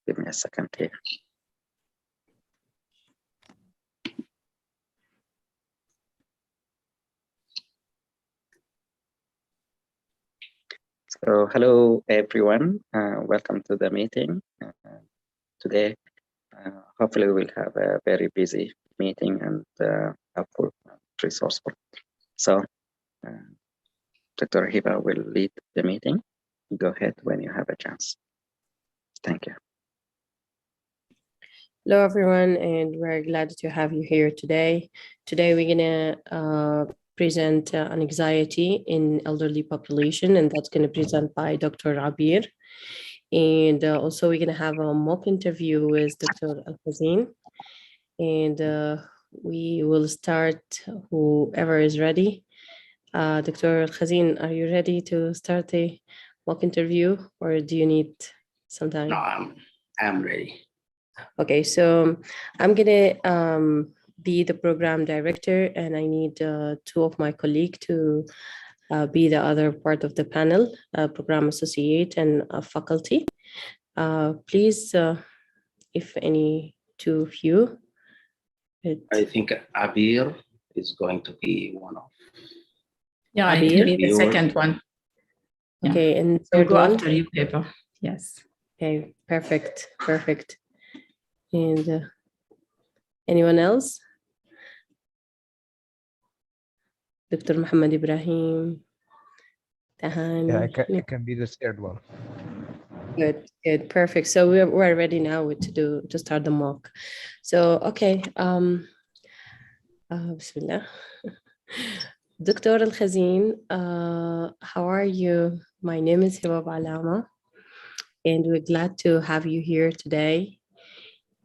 Give me a second here. So hello everyone, welcome to the meeting. Today, hopefully we'll have a very busy meeting and helpful, resourceful. So Dr. Hiba will lead the meeting. Go ahead when you have a chance. Thank you. Hello, everyone, and we're glad to have you here today. Today, we're gonna present on anxiety in elderly population, and that's gonna present by Dr. Abeer. And also, we're gonna have a mock interview with Dr. Al-Khazin. And we will start whoever is ready. Dr. Al-Khazin, are you ready to start a mock interview, or do you need some time? No, I'm ready. Okay, so I'm gonna be the program director, and I need two of my colleagues to be the other part of the panel, program associate and faculty. Please, if any two of you. I think Abeer is going to be one of. Yeah, I can be the second one. Okay, yeah. and so third go one? after you, Hiba. Yes. Okay, perfect. And anyone else? Dr. Mohamed Ibrahim. Tahani. Yeah, I can be the third one. Good, perfect. So we're ready now to start the mock. So okay, Bismillah. Dr. Al-Khazin, how are you? My name is Hiba Abualama, and we're glad to have you here today.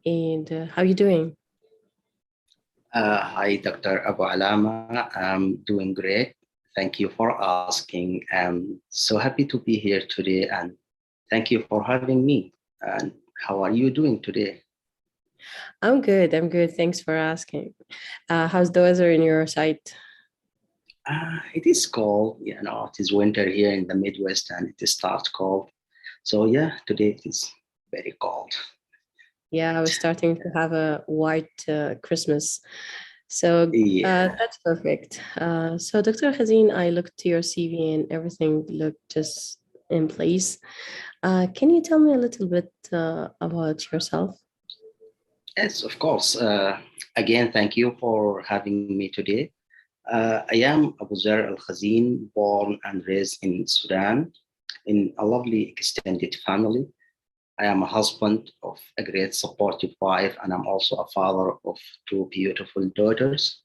And how are you doing? Hi, Dr. Abualama. I'm doing great. Thank you for asking. I'm so happy to be here today, and thank you for having me. And how are you doing today? I'm good. Thanks for asking. How's the weather in your site? It is cold. You know, it is winter here in the Midwest, and it starts cold. So yeah, today it is very cold. Yeah, I was starting to have a white Christmas. So Yeah. that's perfect. So Dr. Khazin, I looked to your CV and everything looked just in place. Can you tell me a little bit about yourself? Yes, of course. Again, thank you for having me today. I am Abuzar Al-Khazin, born and raised in Sudan in a lovely extended family. I am a husband of a great supportive wife, and I'm also a father of two beautiful daughters.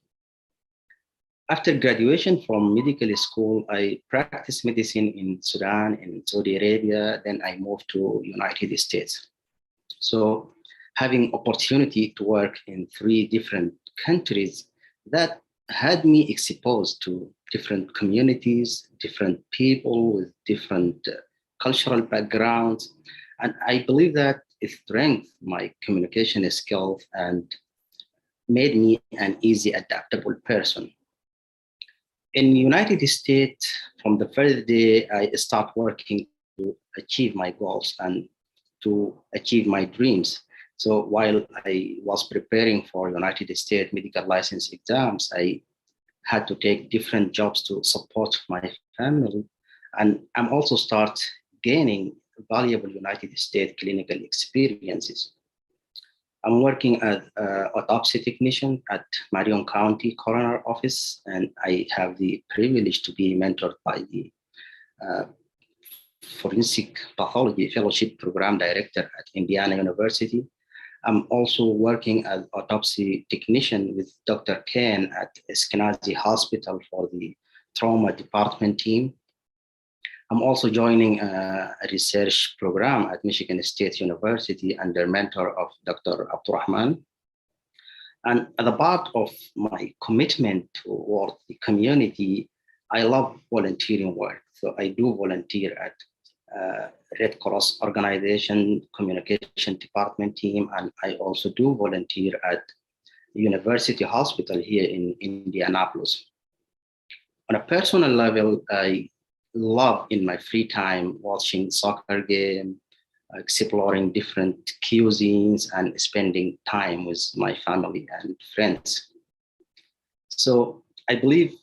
After graduation from medical school, I practiced medicine in Sudan, in Saudi Arabia, then I moved to United States. So having opportunity to work in 3 different countries, that had me exposed to different communities, different people with different cultural backgrounds. And I believe that it strengthened my communication skills and made me an easy, adaptable person. In the United States, from the first day I start working to achieve my goals and to achieve my dreams. So while I was preparing for United States medical license exams, I had to take different jobs to support my family. And I'm also start gaining valuable United States clinical experiences. I'm working as an autopsy technician at Marion County Coroner Office, and I have the privilege to be mentored by the Forensic Pathology Fellowship Program Director at Indiana University. I'm also working as autopsy technician with Dr. Ken at Eskenazi Hospital for the trauma department team. I'm also joining a research program at Michigan State University under mentor of Dr. Abdurrahman. And as a part of my commitment toward the community, I love volunteering work. So I do volunteer at Red Cross organization, communication department team, and I also do volunteer at University Hospital here in Indianapolis. On a personal level, I love in my free time watching soccer game, exploring different cuisines, and spending time with my family and friends. So I believe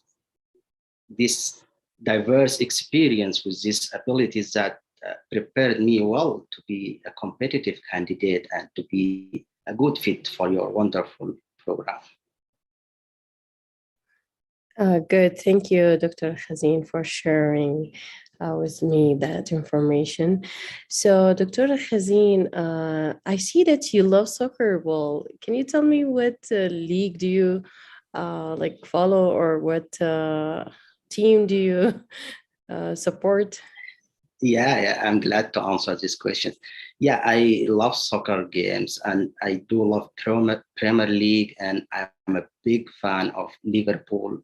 this diverse experience with these abilities that prepared me well to be a competitive candidate and to be a good fit for your wonderful program. Good. Thank you, Dr. Khazin, for sharing with me that information. So, Dr. Khazin, I see that you love soccer. Well, can you tell me what league do you like follow, or what team do you support? Yeah, I'm glad to answer this question. Yeah, I love soccer games, and I do love Premier League, and I'm a big fan of Liverpool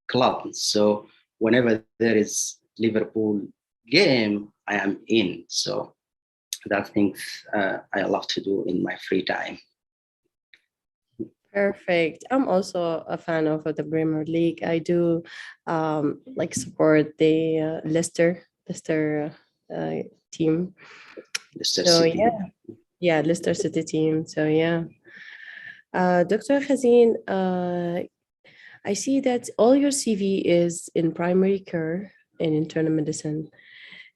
club. So whenever there is Liverpool game, I am in. So that's things I love to do in my free time. Perfect. I'm also a fan of the Premier League. I do like support the Leicester team. Leicester So City. yeah, Leicester City team. So yeah, Dr. Khazin, I see that all your CV is in primary care and internal medicine.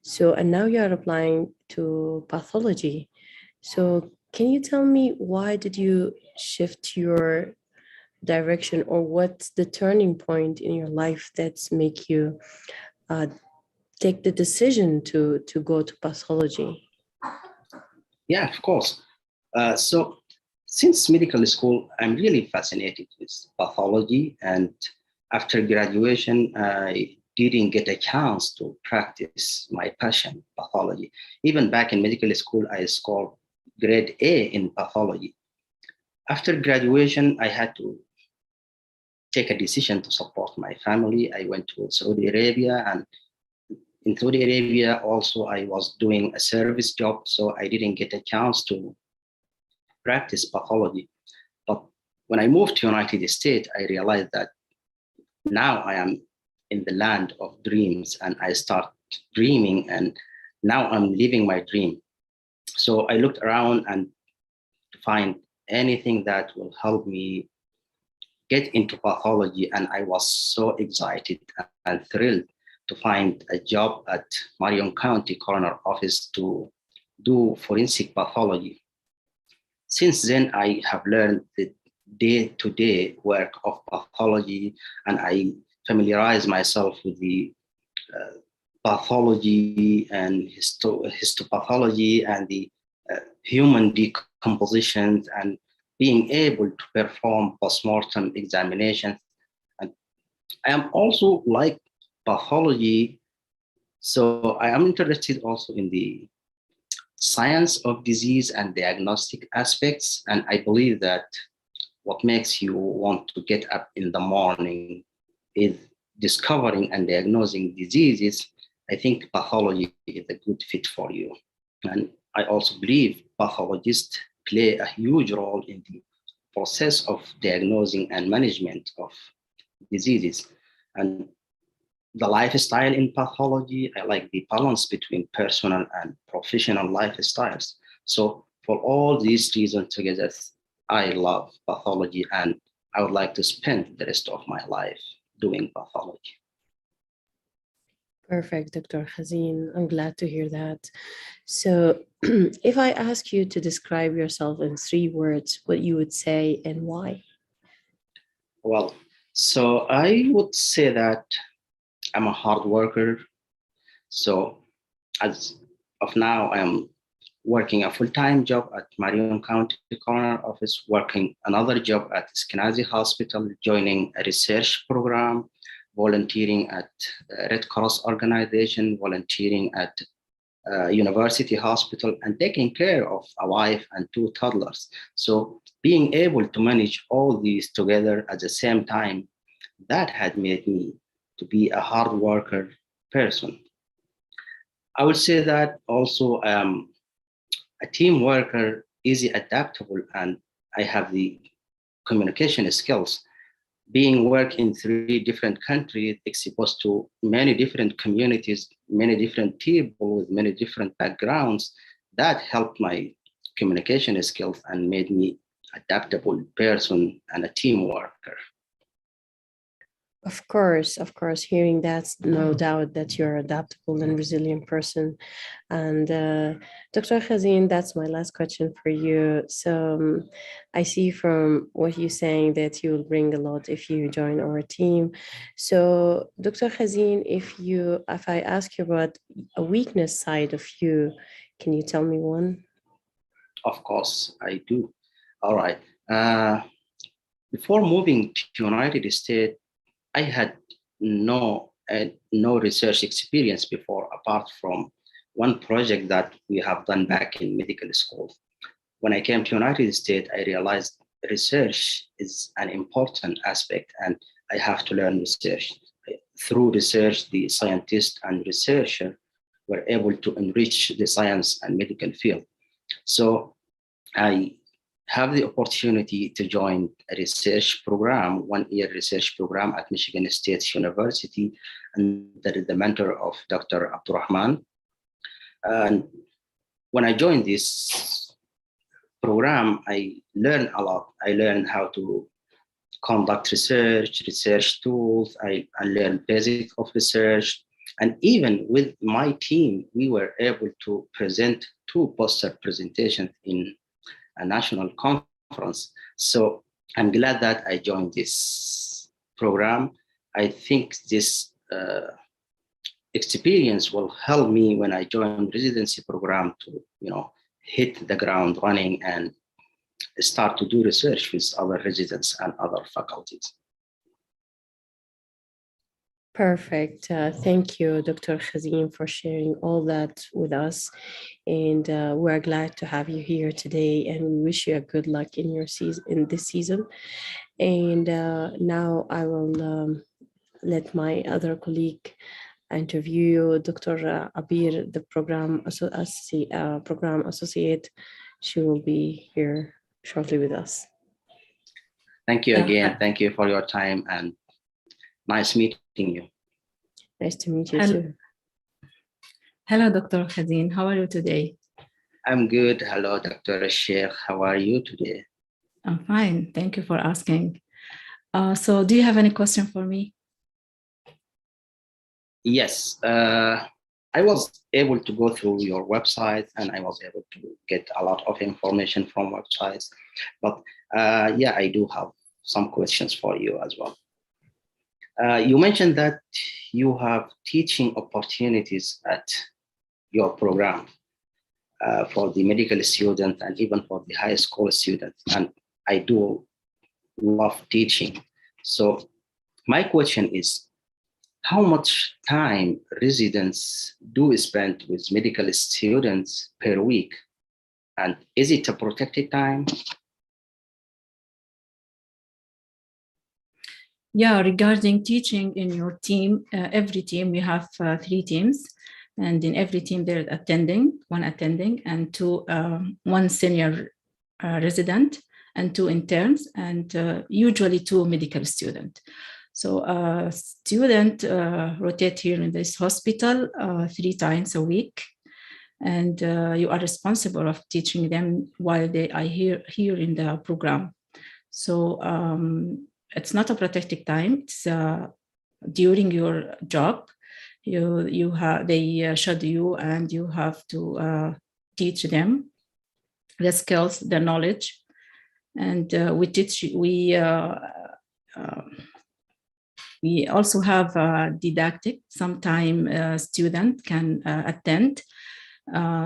So, and now you are applying to pathology. So, can you tell me why did you shift your direction, or what's the turning point in your life that's make you take the decision to go to pathology? Yeah, of course. So since medical school, I'm really fascinated with pathology. And after graduation, I didn't get a chance to practice my passion, pathology. Even back in medical school, I scored grade A in pathology. After graduation, I had to take a decision to support my family. I went to Saudi Arabia, and in Saudi Arabia also I was doing a service job, so I didn't get a chance to practice pathology. But when I moved to United States, I realized that now I am in the land of dreams, and I start dreaming, and now I'm living my dream. So I looked around and to find anything that will help me get into pathology, and I was so excited and thrilled to find a job at Marion County Coroner Office to do forensic pathology. Since then, I have learned the day-to-day work of pathology, and I familiarize myself with the pathology and histopathology and the human decompositions, and being able to perform postmortem examinations. And I am also like pathology, so I am interested also in the science of disease and diagnostic aspects. And I believe that what makes you want to get up in the morning is discovering and diagnosing diseases. I think pathology is a good fit for you. And I also believe pathologists play a huge role in the process of diagnosing and management of diseases. And the lifestyle in pathology, I like the balance between personal and professional lifestyles. So for all these reasons together, I love pathology, and I would like to spend the rest of my life doing pathology. Perfect, Dr. Khazin. I'm glad to hear that. So if I ask you to describe yourself in 3 words, what you would say and why? Well, so I would say that I'm a hard worker. So as of now, I'm working a full-time job at Marion County Coroner Office, working another job at Eskenazi Hospital, joining a research program, volunteering at Red Cross organization, volunteering at university hospital, and taking care of a wife and 2 toddlers. So being able to manage all these together at the same time, that had made me to be a hard worker person. I would say that also a team worker, easy adaptable, and I have the communication skills. Being work in 3 different countries, exposed to many different communities, many different people with many different backgrounds, that helped my communication skills and made me adaptable person and a team worker. Of course, hearing that, no doubt that you're adaptable and resilient person. And Dr. Khazin, that's my last question for you. So I see from what you're saying that you will bring a lot if you join our team. So Dr. Khazin, if I ask you about a weakness side of you, can you tell me one? Of course, I do. All right. Before moving to United States, I had no research experience before, apart from one project that we have done back in medical school. When I came to United States, I realized research is an important aspect, and I have to learn research. Through research, the scientist and researcher were able to enrich the science and medical field. So I have the opportunity to join a research program, 1-year research program at Michigan State University, under the mentor of Dr. Abdurrahman. And when I joined this program, I learned a lot. I learned how to conduct research tools. I learned basics of research. And even with my team, we were able to present 2 poster presentations in a national conference. So I'm glad that I joined this program. I think this experience will help me when I join residency program to, hit the ground running and start to do research with other residents and other faculties. Perfect. Thank you, Dr. Khazin, for sharing all that with us. And we're glad to have you here today, and we wish you a good luck in your season, in this season. And now I will let my other colleague interview you, Dr. Abeer, the program associate. She will be here shortly with us. Thank you again. Thank you for your time, and nice meeting you. Nice to meet you too. Hello, Dr. Khazin. How are you today? I'm good. Hello, Dr. Elshaikh. How are you today? I'm fine. Thank you for asking. So do you have any question for me? Yes. I was able to go through your website, and I was able to get a lot of information from websites. But yeah, I do have some questions for you as well. You mentioned that you have teaching opportunities at your program for the medical students and even for the high school students. And I do love teaching. So my question is, how much time residents do spend with medical students per week? And is it a protected time? Yeah, regarding teaching in your team, every team, we have 3 teams. And in every team, there's one attending, and 2, 1 senior resident, and 2 interns, and usually 2 medical students. So students rotate here in this hospital 3 times a week. And you are responsible of teaching them while they are here in the program. So it's not a protected time. It's during your job. They schedule you, and you have to teach them the skills, the knowledge, and we also have didactic. Sometimes student can attend.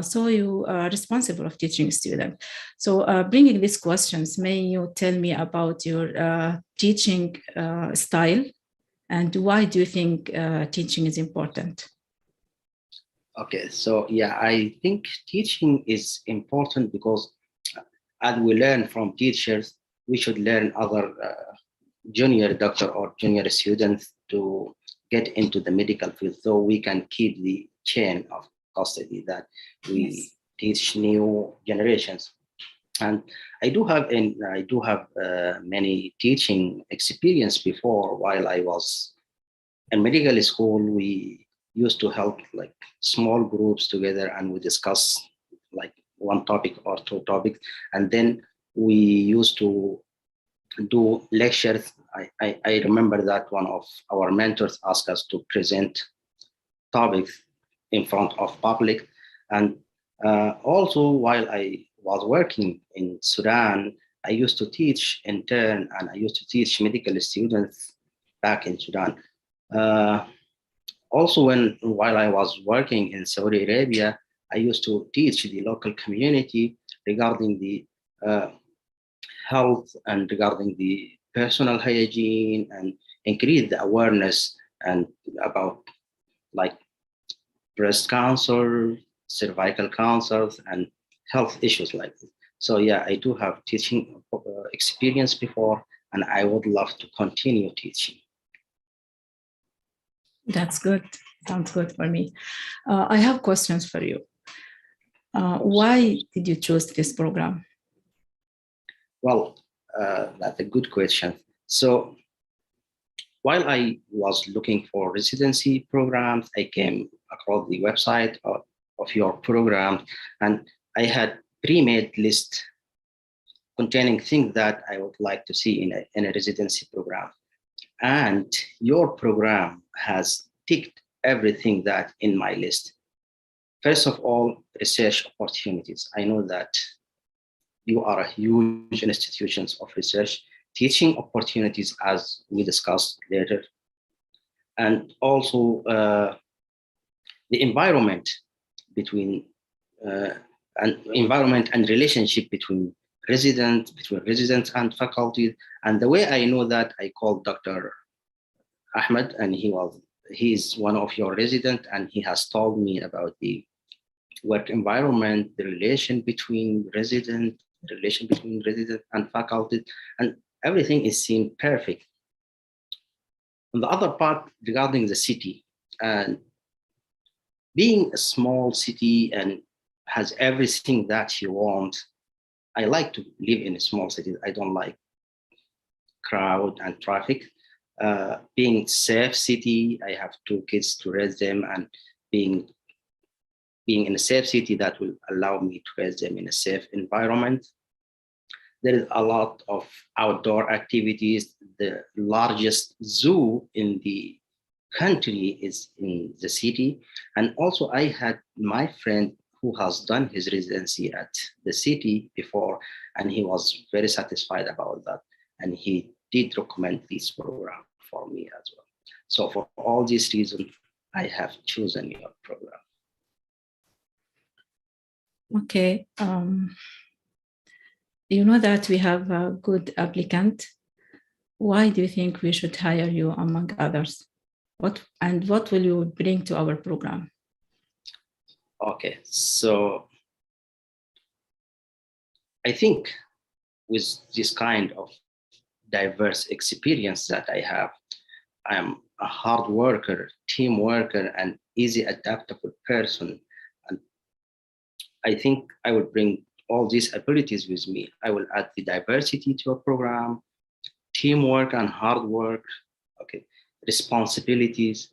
So you are responsible of teaching students. So bringing these questions, may you tell me about your teaching style, and why do you think teaching is important? Okay, so yeah, I think teaching is important because as we learn from teachers, we should learn other junior doctor or junior students to get into the medical field, so we can keep the chain of custody that we teach new generations. And I do have many teaching experience before. While I was in medical school, we used to help like small groups together, and we discuss like one topic or two topics, and then we used to do lectures. I remember that one of our mentors asked us to present topics in front of public. And also, while I was working in Sudan, I used to teach intern, and I used to teach medical students back in Sudan. Also, while I was working in Saudi Arabia, I used to teach the local community regarding the health and regarding the personal hygiene, and increase the awareness and about like breast cancer, cervical cancers, and health issues like this. So yeah, I do have teaching experience before, and I would love to continue teaching. That's good. Sounds good for me. I have questions for you. Why did you choose this program? Well, that's a good question. So while I was looking for residency programs, I came across the website of your program, and I had pre-made list containing things that I would like to see in a residency program. And your program has ticked everything that in my list. First of all, research opportunities. I know that you are a huge institutions of research, teaching opportunities as we discussed later. And also the environment between environment and relationship between residents and faculty. And the way I know that, I called Dr. Ahmed, and he's one of your residents, and he has told me about the work environment, the relation between resident and faculty, and everything is seemed perfect. On the other part, regarding the city, and being a small city and has everything that you want, I like to live in a small city. I don't like crowd and traffic. Being safe city, I have 2 kids to raise them, and being in a safe city that will allow me to raise them in a safe environment. There is a lot of outdoor activities. The largest zoo in the country is in the city. And also I had my friend who has done his residency at the city before, and he was very satisfied about that. And he did recommend this program for me as well. So for all these reasons, I have chosen your program. Okay. You know that we have a good applicant. Why do you think we should hire you among others? What will you bring to our program? Okay, so I think with this kind of diverse experience that I have, I am a hard worker, team worker, and easy adaptable person. And I think I will bring all these abilities with me. I will add the diversity to your program, teamwork and hard work, okay, responsibilities.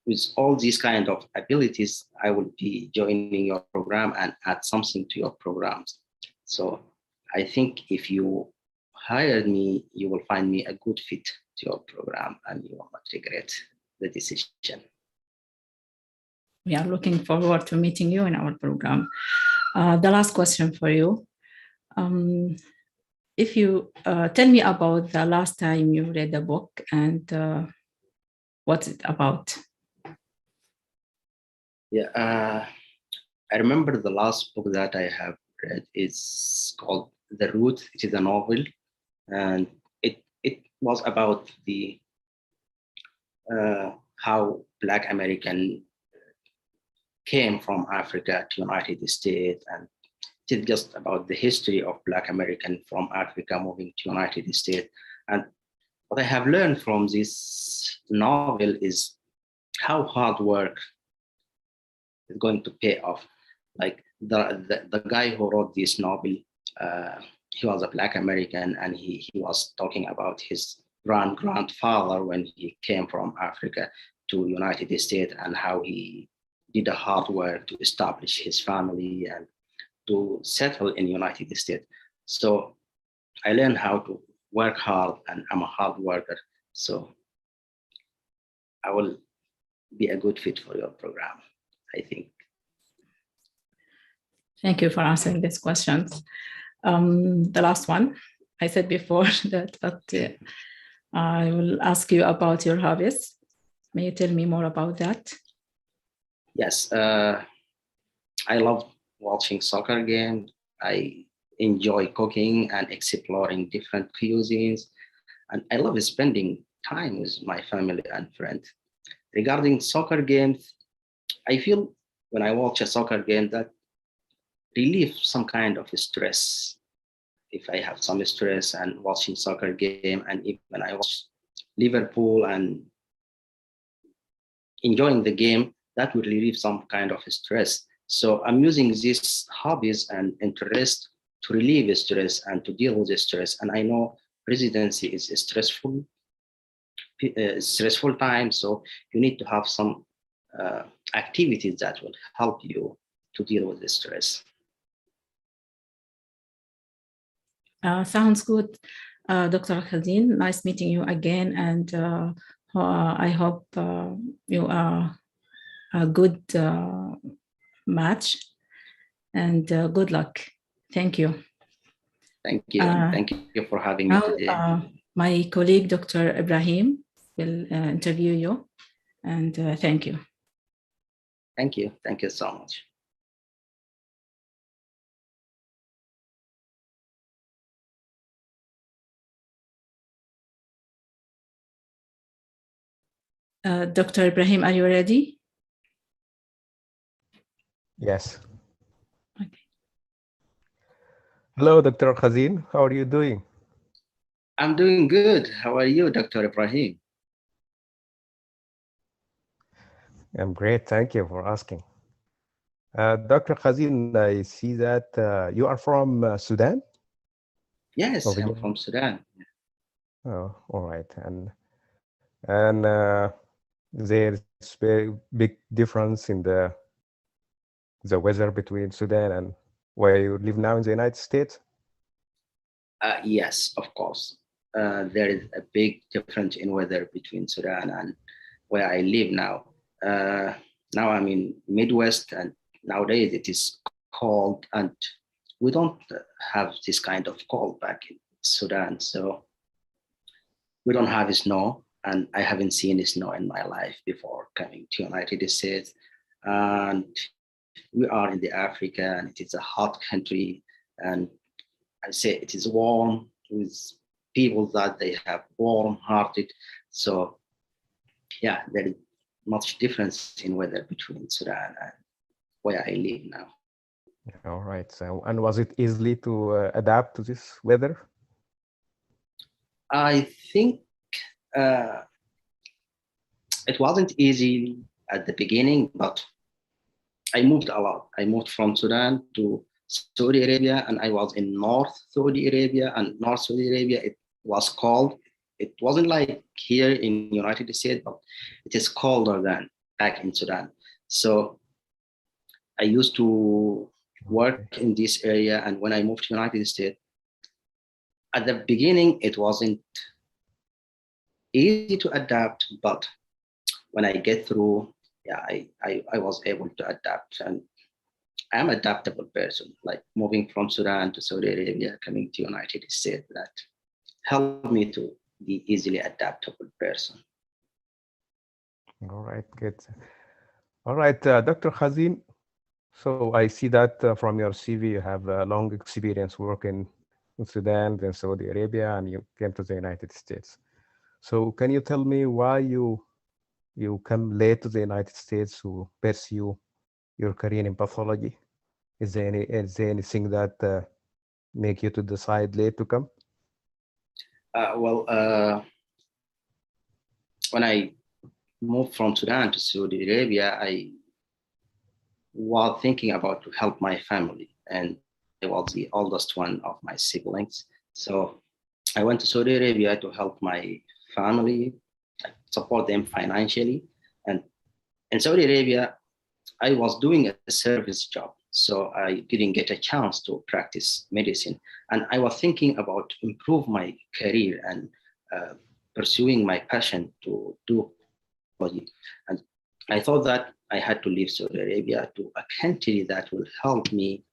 With all these kind of abilities, I will be joining your program and add something to your programs. So I think if you hired me, you will find me a good fit to your program, and you will not regret the decision. We are looking forward to meeting you in our program. The last question for you. If you tell me about the last time you read a book, and what's it about? Yeah, I remember the last book that I have read is called The Root. It is a novel, and it was about the how Black American came from Africa to United States, and it's just about the history of Black American from Africa moving to United States. And what I have learned from this novel is how hard work is going to pay off. Like the guy who wrote this novel, he was a Black American, and he was talking about his grandfather when he came from Africa to United States, and how he did a hard work to establish his family, and to settle in United States. So I learned how to work hard, and I'm a hard worker. So I will be a good fit for your program, I think. Thank you for answering these questions. The last one, I said before that, but I will ask you about your hobbies. May you tell me more about that? Yes, I love watching soccer games. I enjoy cooking and exploring different cuisines. And I love spending time with my family and friends. Regarding soccer games, I feel when I watch a soccer game that relieves some kind of stress. If I have some stress and watching soccer game, and even when I watch Liverpool and enjoying the game, that would relieve some kind of stress. So I'm using these hobbies and interest to relieve stress and to deal with the stress. And I know residency is a stressful time, so you need to have some activities that will help you to deal with the stress. Sounds good, Dr. Khazin. Nice meeting you again, and I hope you are a good match, and good luck. Thank you. Thank you. Thank you for having me today. My colleague, Dr. Ibrahim, will interview you, and thank you. Thank you. Thank you so much. Dr. Ibrahim, are you ready? Yes. Okay. Hello, Dr. Khazin. How are you doing? I'm doing good. How are you, Dr. Ibrahim? I'm great. Thank you for asking. Dr. Khazin, I see that you are from Sudan? Yes, I'm from Sudan. Oh, all right. And there's a big difference in the weather between Sudan and where you live now in the United States? Yes, of course. There is a big difference in weather between Sudan and where I live now. Now I'm in Midwest, and nowadays it is cold, and we don't have this kind of cold back in Sudan. So we don't have snow, and I haven't seen snow in my life before coming to United States. And we are in the Africa, and it is a hot country, and I say it is warm with people that they have warm-hearted. So yeah, there is much difference in weather between Sudan and where I live now. All right. So, and was it easily to adapt to this weather? I think it wasn't easy at the beginning, but I moved a lot. I moved from Sudan to Saudi Arabia, and I was in North Saudi Arabia, and North Saudi Arabia, it was cold. It wasn't like here in United States, but it is colder than back in Sudan. So I used to work in this area, and when I moved to United States, at the beginning, it wasn't easy to adapt, but when I get through, yeah, I was able to adapt, and I'm an adaptable person, like moving from Sudan to Saudi Arabia, coming to United States, that helped me to be easily adaptable person. All right, good. All right, Dr. Khazin. So I see that from your CV, you have a long experience working in Sudan, then Saudi Arabia, and you came to the United States. So can you tell me why you come late to the United States to pursue your career in pathology? Is there anything that make you to decide late to come? When I moved from Sudan to Saudi Arabia, I was thinking about to help my family, and I was the oldest one of my siblings. So I went to Saudi Arabia to help my family, support them financially. And in Saudi Arabia, I was doing a service job. So I didn't get a chance to practice medicine. And I was thinking about improve my career and pursuing my passion to do pathology. And I thought that I had to leave Saudi Arabia to a country that will help me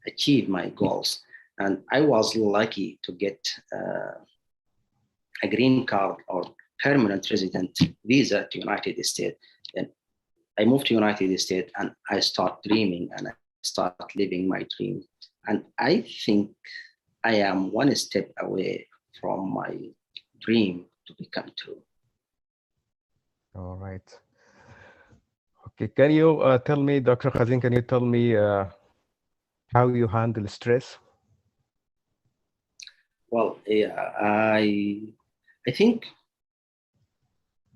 achieve my goals. And I was lucky to get a green card or permanent resident visa to United States. And I moved to United States and I start dreaming and I start living my dream. And I think I am one step away from my dream to become true. All right. Okay, can you tell me, Dr. Khazin, can you tell me how you handle stress? Well, yeah, I think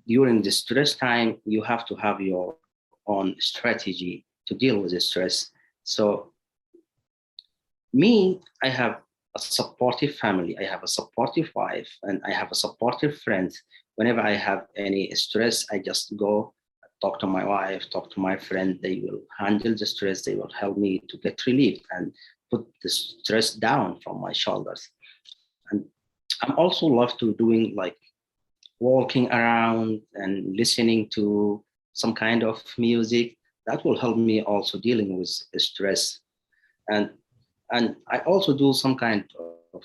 during the stress time, you have to have your own strategy to deal with the stress. So me, I have a supportive family, I have a supportive wife, and I have a supportive friend. Whenever I have any stress, I just go talk to my wife, talk to my friend. They will handle the stress. They will help me to get relief and put the stress down from my shoulders. And I'm also love to doing like walking around and listening to some kind of music. That will help me also dealing with stress. And I also do some kind of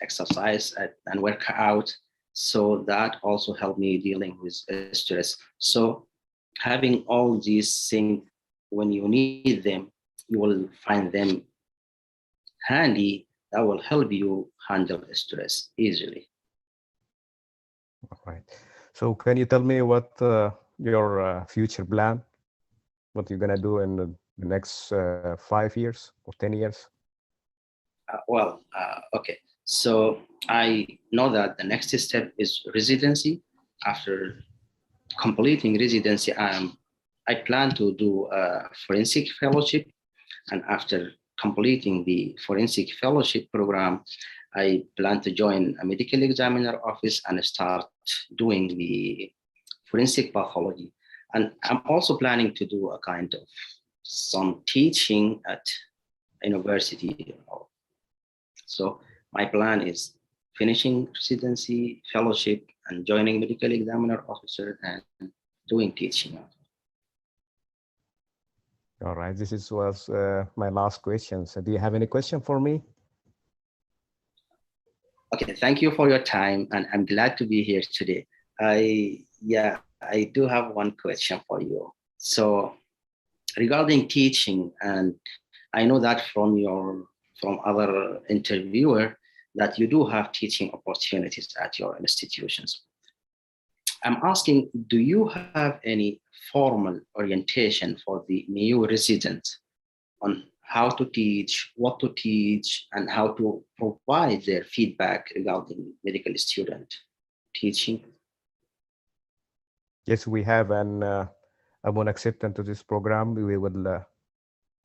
exercise and work out. So that also helped me dealing with stress. So having all these things, when you need them, you will find them handy. That will help you handle stress easily. All right. So can you tell me what your future plan, what you're gonna do in the next 5 years or 10 years? Okay. So I know that the next step is residency. After completing residency, I plan to do a forensic fellowship. And after completing the forensic fellowship program, I plan to join a medical examiner office and start doing the forensic pathology. And I'm also planning to do a kind of some teaching at university. So my plan is finishing residency, fellowship, and joining medical examiner officer and doing teaching. All right, was my last question. So do you have any question for me? Okay, thank you for your time, and I'm glad to be here today. I do have one question for you. So regarding teaching, and I know that from other interviewer that you do have teaching opportunities at your institutions. I'm asking, do you have any formal orientation for the new residents on how to teach, what to teach, and how to provide their feedback regarding medical student teaching? Yes, we have an upon acceptance to this program, we will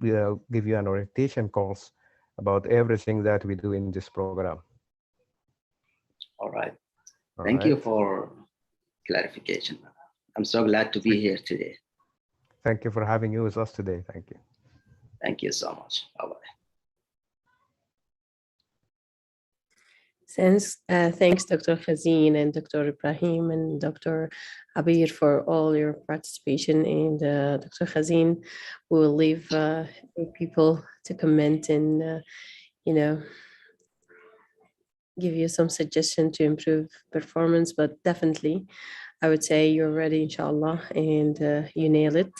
we'll give you an orientation course about everything that we do in this program. All right. Thank you for clarification. I'm so glad to be here today. Thank you for having you with us today. Thank you. Thank you so much. Bye-bye. Thanks, Dr. Khazin and Dr. Ibrahim and Dr. Abeer for all your participation. And Dr. Khazin, we will leave people to comment and, give you some suggestion to improve performance. But definitely, I would say you're ready, inshallah, and you nail it.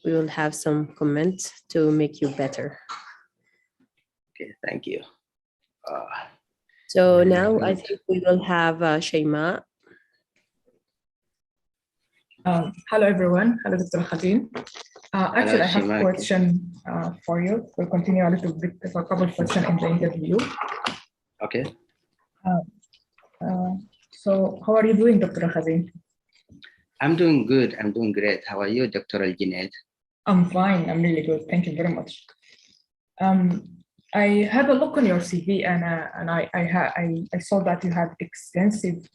We will have some comments to make you better. Okay, thank you. So now I think we will have Shaima. Hello, everyone. Hello, Dr. Khazin. Actually, I have a question for you. We'll continue a little bit for a couple of questions in the interview. Okay. So how are you doing, Dr. Khazin? I'm doing good. I'm doing great. How are you, Dr. Al-Junaid? I'm fine. I'm really good. Thank you very much. I had a look on your CV and I saw that you have extensive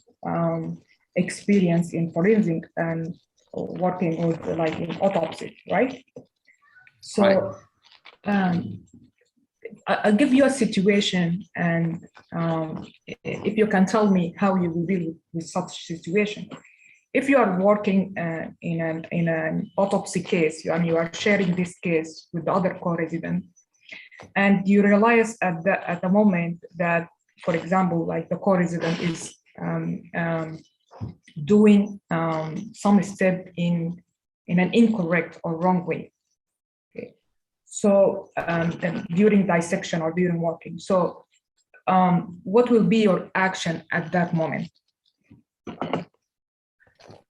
experience in forensic and working with like in autopsy, right? So I'll give you a situation, and if you can tell me how you will deal with such situation. If you are working in an autopsy case, and you are sharing this case with the other co-resident, and you realize at the moment that, for example, like the co-resident is doing some step in an incorrect or wrong way. Okay. So during dissection or during working. So what will be your action at that moment?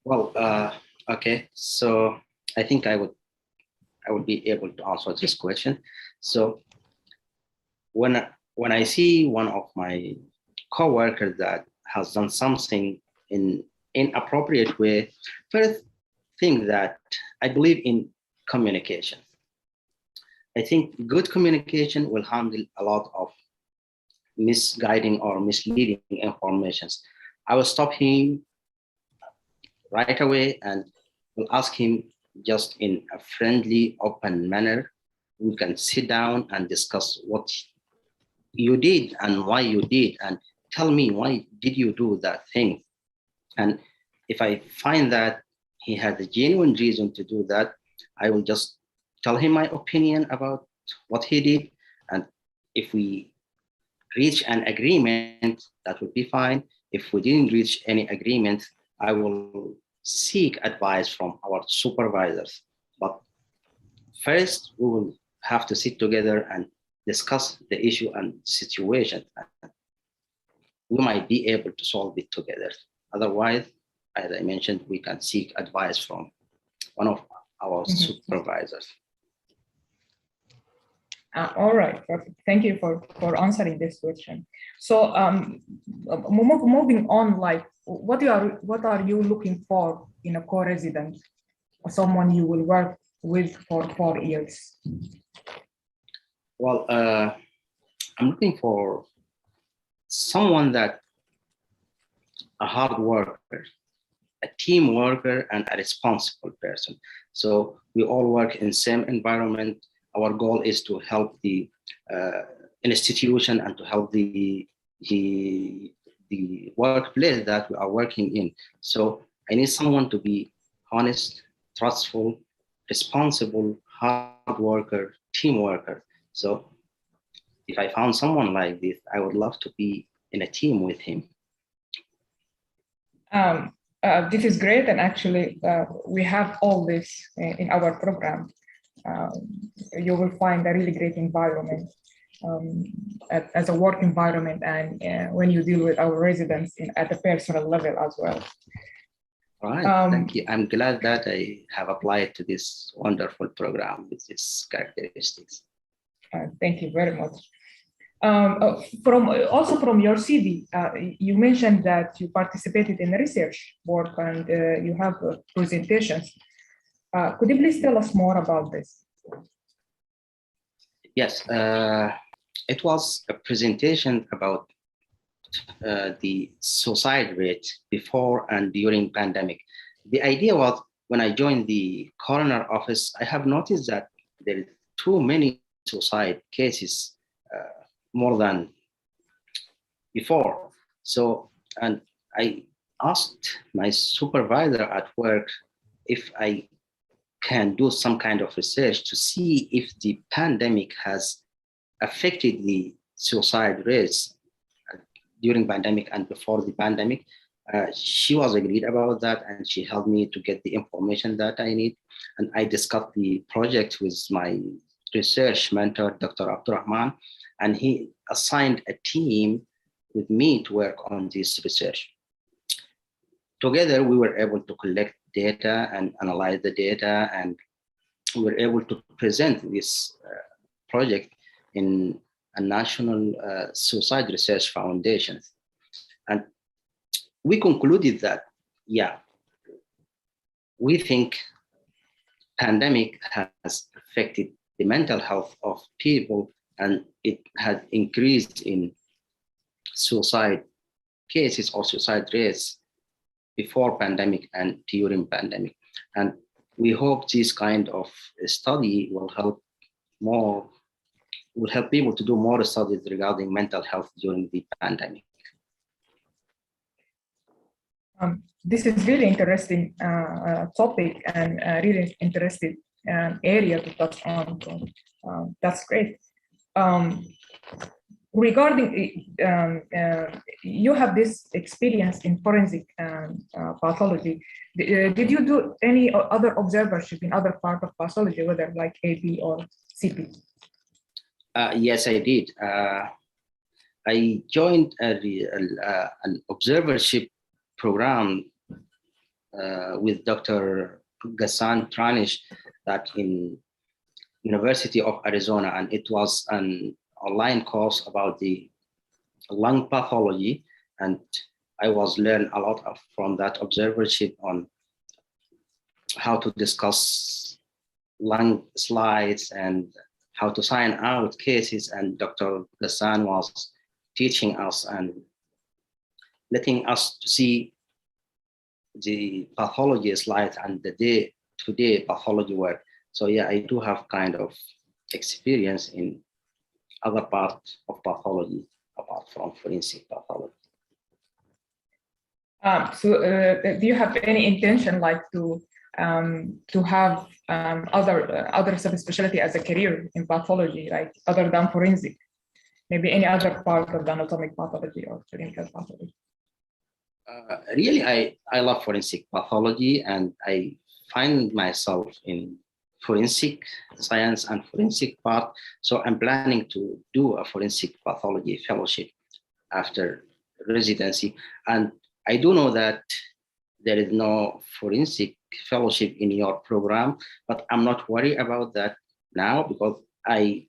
Well, okay. So I think I would be able to answer this question. So when I see one of my coworkers that has done something in inappropriate way, first thing that I believe in communication. I think good communication will handle a lot of misguiding or misleading informations. I will stop him right away and will ask him just in a friendly, open manner. We can sit down and discuss what you did and why you did, and tell me why did you do that thing. And if I find that he had a genuine reason to do that, I will just tell him my opinion about what he did. And if we reach an agreement, that would be fine. If we didn't reach any agreement, I will seek advice from our supervisors. But first, we will have to sit together and discuss the issue and situation. We might be able to solve it together. Otherwise, as I mentioned, we can seek advice from one of our supervisors. All right, perfect. Thank you for answering this question. So moving on, like what are you looking for in a co-resident or someone you will work with for 4 years? Well, I'm looking for someone that a hard worker, a team worker, and a responsible person. So we all work in the same environment. Our goal is to help the institution and to help the workplace that we are working in. So I need someone to be honest, trustful, responsible, hard worker, team worker. So if I found someone like this, I would love to be in a team with him. This is great, and actually we have all this in our program. You will find a really great environment as a work environment, and when you deal with our residents at a personal level as well. All right, thank you. I'm glad that I have applied to this wonderful program with its characteristics. Thank you very much. From your CV, you mentioned that you participated in research work and you have presentations. Could you please tell us more about this? Yes, it was a presentation about the suicide rate before and during pandemic. The idea was, when I joined the coroner office, I have noticed that there are too many suicide cases, more than before. So, and I asked my supervisor at work if I can do some kind of research to see if the pandemic has affected the suicide rates during pandemic and before the pandemic. She was agreed about that, and she helped me to get the information that I need. And I discussed the project with my research mentor, Dr. Abdurrahman, and he assigned a team with me to work on this research. Together, we were able to collect data and analyze the data, and we were able to present this project in a national suicide research foundation. And we concluded that, yeah, we think pandemic has affected the mental health of people, and it had increased in suicide cases or suicide rates before pandemic and during pandemic. And we hope this kind of study will help more will help people to do more studies regarding mental health during the pandemic. This is really interesting topic and really interesting area to touch on. So, that's great. Regarding, you have this experience in forensic pathology. Did you do any other observership in other part of pathology, whether like AP or CP? Yes, I did. I joined an observership program with Dr. Ghassan Tranish that in University of Arizona, and it was an online course about the lung pathology, and I was learning a lot from that observership on how to discuss lung slides and how to sign out cases, and Dr. Ghassan was teaching us and letting us to see the pathology slides and the day-to-day pathology work. So yeah, I do have kind of experience in other parts of pathology apart from forensic pathology. Do you have any intention like to have other subspecialty as a career in pathology, like other than forensic? Maybe any other part of the anatomic pathology or clinical pathology? Really, I love forensic pathology, and I find myself in forensic science and forensic part. So I'm planning to do a forensic pathology fellowship after residency. And I do know that there is no forensic fellowship in your program, but I'm not worried about that now, because I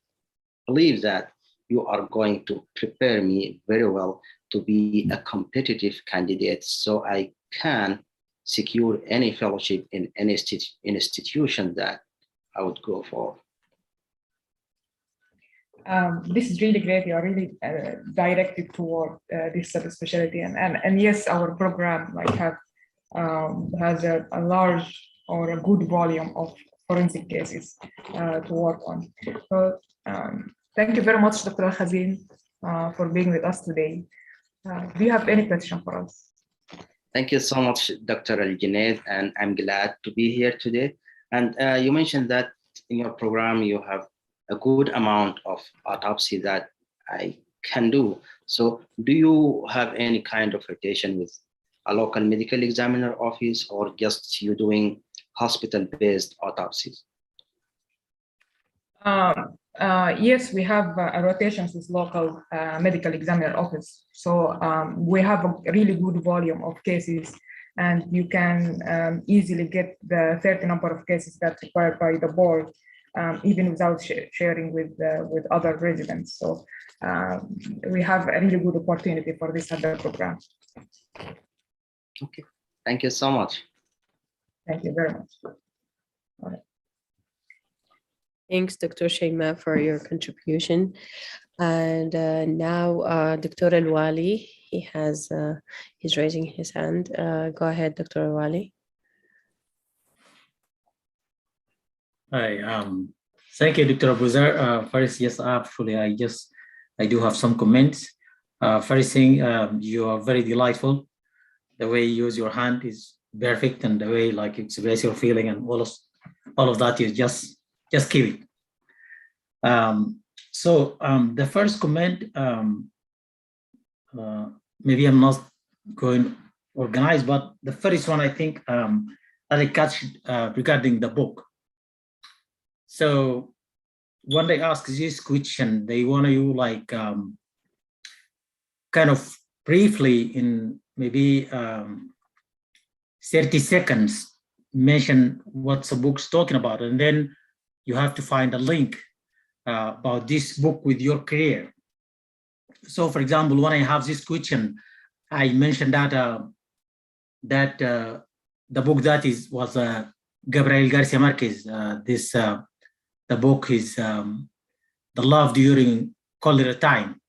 believe that you are going to prepare me very well to be a competitive candidate, so I can secure any fellowship in any institution that I would go for. This is really great. You are really directed toward this subspecialty, and yes, our program like has a large or a good volume of forensic cases to work on. So thank you very much, Dr. Khazin, for being with us today. Do you have any question for us? Thank you so much, Dr. Al-Junaid, and I'm glad to be here today. And you mentioned that in your program, you have a good amount of autopsy that I can do. So do you have any kind of rotation with a local medical examiner office, or just you doing hospital-based autopsies? Yes, we have rotations with local medical examiner office. So we have a really good volume of cases, and you can easily get the 30 number of cases that's required by the board, even without sharing with other residents. So we have a really good opportunity for this other program. Okay, thank you so much. Thank you very much. All right. Thanks, Dr. Shaima, for your contribution. And now Dr. Al-Wali, he's raising his hand. Go ahead, Dr. Al-Wali. Hi, thank you, Dr. Abuzar. First, yes, actually, I do have some comments. First thing, you are very delightful. The way you use your hand is perfect, and the way like you express your feeling and all of that is just keep it. So the first comment, maybe I'm not going organized, but the first one I think that I catch regarding the book. So when they ask this question, they want you like kind of briefly in maybe 30 seconds mention what the book's talking about, and then you have to find a link about this book with your career. So for example, when I have this question, I mentioned that the book that was Gabriel Garcia Marquez. The book is The Love During Cholera Time.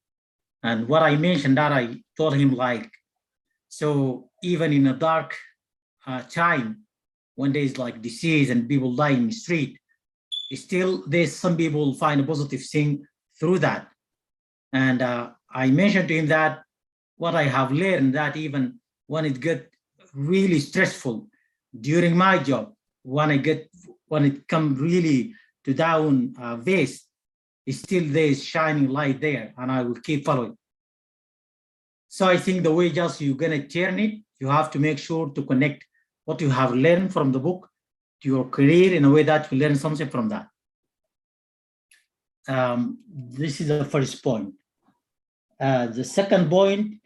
And what I mentioned that I told him like, so even in a dark time, when there's like disease and people die in the street, still there's some people find a positive thing through that. And I mentioned to him that what I have learned, that even when it gets really stressful during my job, when it comes really to down phase, still there is shining light there, and I will keep following. So I think the way just you're gonna turn it, you have to make sure to connect what you have learned from the book to your career in a way that you learn something from that. This is the first point. The second point,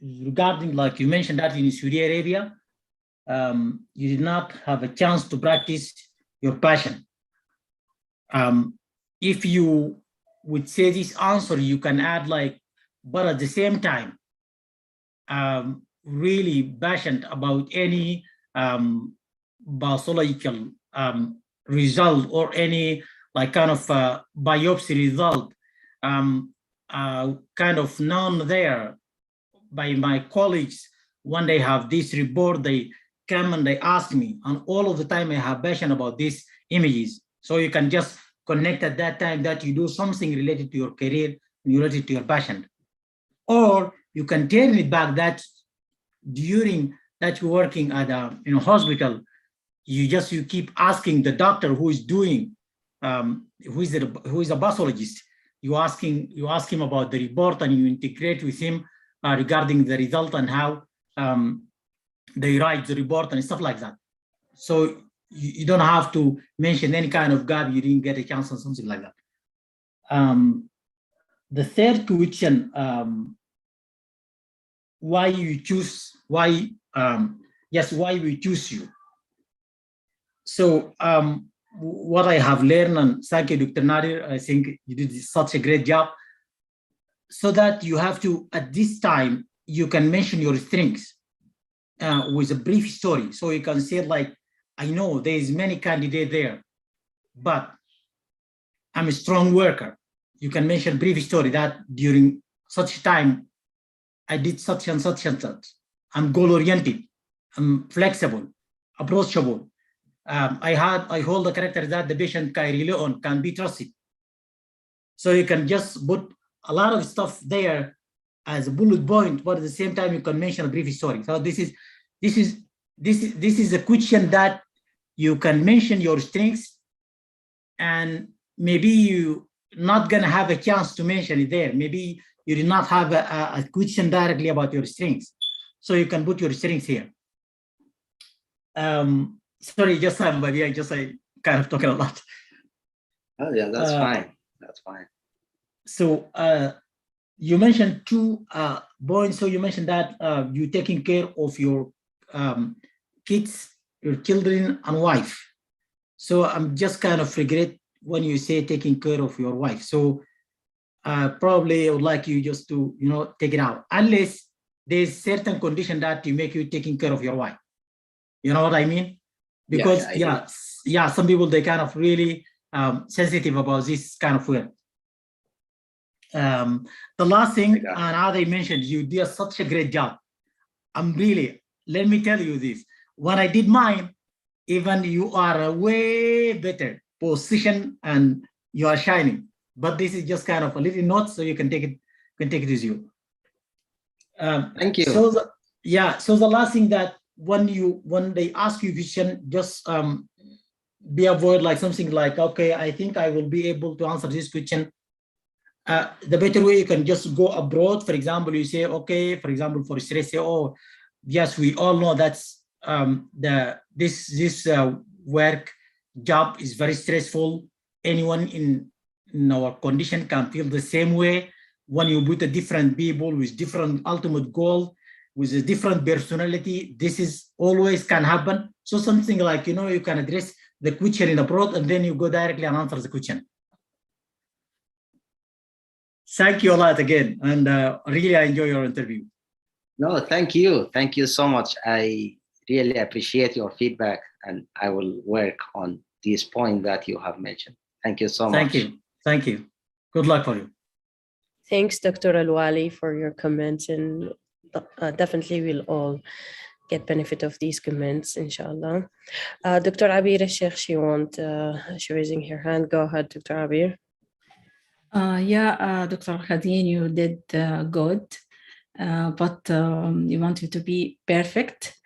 regarding, like you mentioned that in Saudi Arabia, you did not have a chance to practice your passion. If you would say this answer, you can add like, but at the same time, really passionate about any pathological result or any like kind of biopsy result, kind of known there by my colleagues. When they have this report, they come and they ask me, and all of the time I have passion about these images. So you can just connect at that time that you do something related to your career, related to your passion. Or you can turn it back that during that you're working at a hospital, you keep asking the doctor who is doing, who is a pathologist. You ask him about the report, and you integrate with him regarding the result and how they write the report and stuff like that. So you don't have to mention any kind of gap you didn't get a chance or something like that. The third question, why we choose you. So what I have learned, and thank you, Dr. Nadir, I think you did such a great job, so that you have to, at this time, you can mention your strengths with a brief story. So you can say like, I know there is many candidates there, but I'm a strong worker. You can mention brief story that during such time, I did such and such and such. I'm goal-oriented, I'm flexible, approachable. I hold the character that the patient can rely on, can be trusted. So you can just put a lot of stuff there as a bullet point, but at the same time you can mention a brief story. So this is a question that you can mention your strengths, and maybe you not gonna have a chance to mention it there. Maybe you did not have a question directly about your strengths, so you can put your strengths here. Sorry, just somebody, I kind of talking a lot. Oh yeah, that's fine. That's fine. So you mentioned 2 points. So you mentioned that you're taking care of your kids, your children, and wife. So I'm just kind of regret when you say taking care of your wife. So probably I would like you just to take it out, unless there's certain condition that you make you taking care of your wife. You know what I mean? Because yeah, some people, they kind of really sensitive about this kind of word. The last thing, and as I mentioned, you did such a great job. Let me tell you this, when I did mine, even you are a way better position and you are shining. But this is just kind of a little note, so you can take it with you. Thank you. So the last thing, that when they ask you question, just be avoid like something like, okay, I think I will be able to answer this question. The better way, you can just go abroad. For example, you say, okay, for example, for stress, say, oh, yes, we all know that's this work job is very stressful. Anyone in our condition can feel the same way. When you put a different people with different ultimate goal, with a different personality, this is always can happen. So something like, you can address the question in abroad, and then you go directly and answer the question. Thank you a lot again, and really I enjoy your interview. No, thank you. Thank you so much. I really appreciate your feedback, and I will work on this point that you have mentioned. Thank you so much. Thank you. Thank you. Good luck for you. Thanks, Dr. Al-Wali, for your comments, and definitely we'll all get benefit of these comments, inshallah. Dr. Abeer Elshaikh, she raising her hand. Go ahead, Dr. Abeer. Dr. Khadin, you did good, but you wanted to be perfect.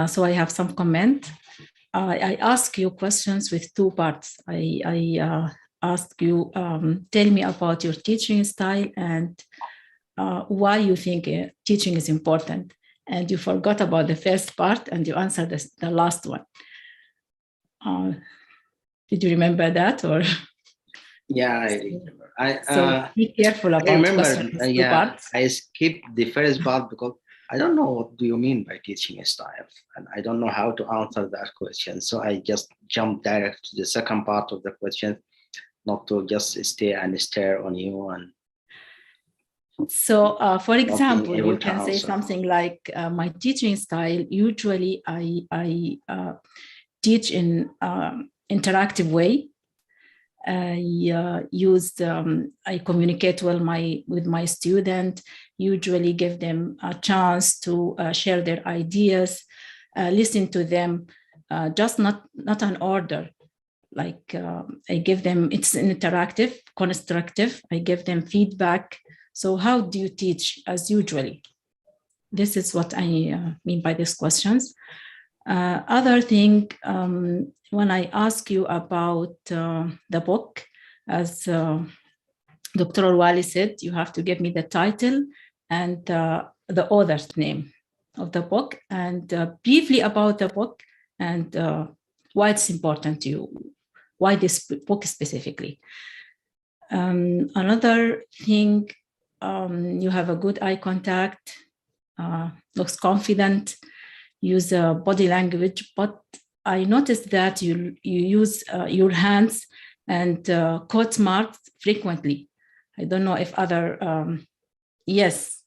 So I have some comment. I ask you questions with two parts. I ask you, tell me about your teaching style and why you think teaching is important. And you forgot about the first part and you answered the last one. Did you remember that or? Yeah, I remember. So be careful about I remember. I skipped the first part because I don't know what do you mean by teaching style, and I don't know how to answer that question. So I just jumped direct to the second part of the question, not to just stay and stare on you. And so, for example, you can say something like, "My teaching style. Usually, I teach in interactive way. I communicate well with my student, usually give them a chance to share their ideas, listen to them, just not an order. Like I give them, it's interactive, constructive, I give them feedback. So how do you teach as usually? This is what I mean by these questions. Other thing, when I ask you about the book, as Dr. Wali said, you have to give me the title and the author's name of the book, and briefly about the book and why it's important to you, why this book specifically. Another thing, you have a good eye contact, looks confident, use body language, but I noticed that you use your hands and quote marks frequently. I don't know if other, yes.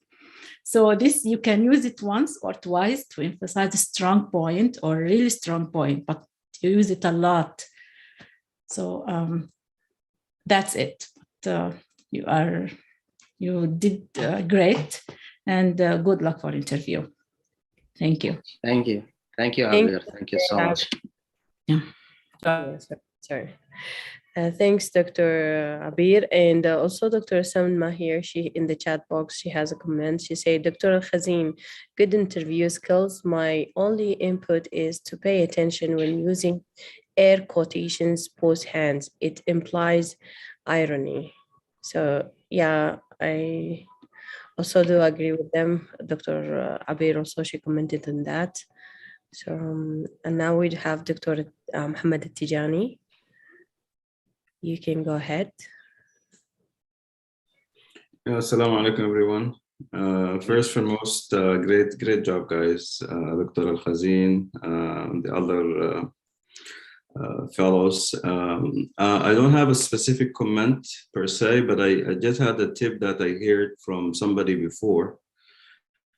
So this, you can use it once or twice to emphasize a strong point or really strong point, but you use it a lot. So that's it. But, you did great, and good luck for interview. Thank you. Thank you. Thank you, Abeer. Thank you so much. Yeah. Sorry. Thanks, Dr. Abeer. And also Dr. Salma here, she in the chat box, she has a comment. She said, Dr. Khazin, good interview skills. My only input is to pay attention when using air quotations post hands. It implies irony. So yeah, I also do agree with them. Dr. Abeer also, she commented on that. So, and now we have Dr. Mohamed Tijani. You can go ahead. Assalamu alaikum, everyone. First and foremost, great job, guys. Dr. Al-Khazin, the other fellows. I don't have a specific comment per se, but I just had a tip that I heard from somebody before,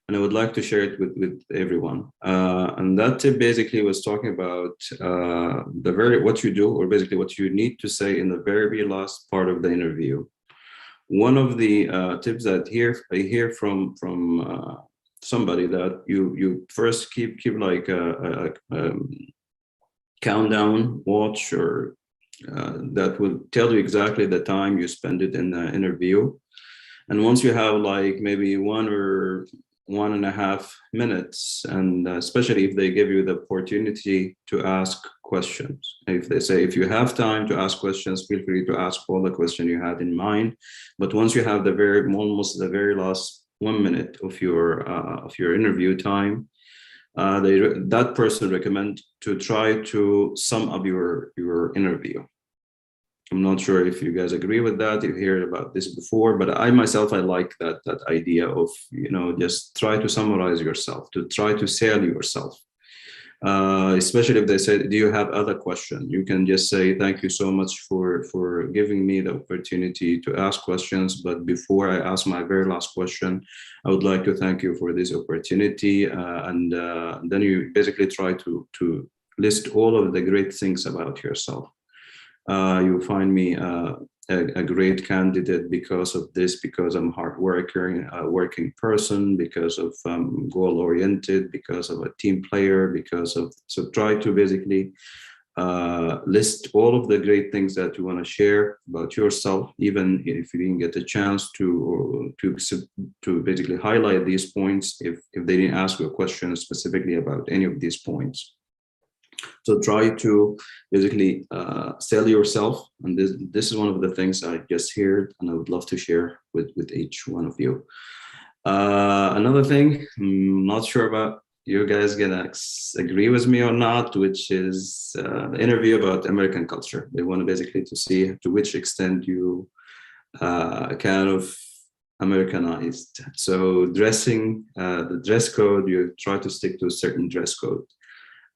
and I would like to share it with everyone. And that tip basically was talking about what you do, or basically what you need to say in the very last part of the interview. One of the tips that I hear from somebody, that you first keep like a countdown watch, or that will tell you exactly the time you spend it in the interview. And once you have like maybe 1 or 1.5 minutes, and especially if they give you the opportunity to ask questions. If they say, if you have time to ask questions, feel free to ask all the questions you had in mind. But once you have almost the very last 1 minute of your interview time, that person recommend to try to sum up your interview. I'm not sure if you guys agree with that, you've heard about this before, but I myself, I like that idea of, just try to summarize yourself, to try to sell yourself. Especially if they say, do you have other questions? You can just say, thank you so much for giving me the opportunity to ask questions. But before I ask my very last question, I would like to thank you for this opportunity. And then you basically try to list all of the great things about yourself. You'll find me a great candidate because of this, because I'm hard worker, a working person, because of goal-oriented, because of a team player, so try to basically list all of the great things that you want to share about yourself, even if you didn't get a chance to basically highlight these points if they didn't ask you a question specifically about any of these points. So try to basically sell yourself, and this is one of the things I just heard, and I would love to share with each one of you. Another thing, I'm not sure about you guys gonna agree with me or not, which is the interview about American culture. They want to basically to see to which extent you kind of Americanized. So dressing, the dress code, you try to stick to a certain dress code.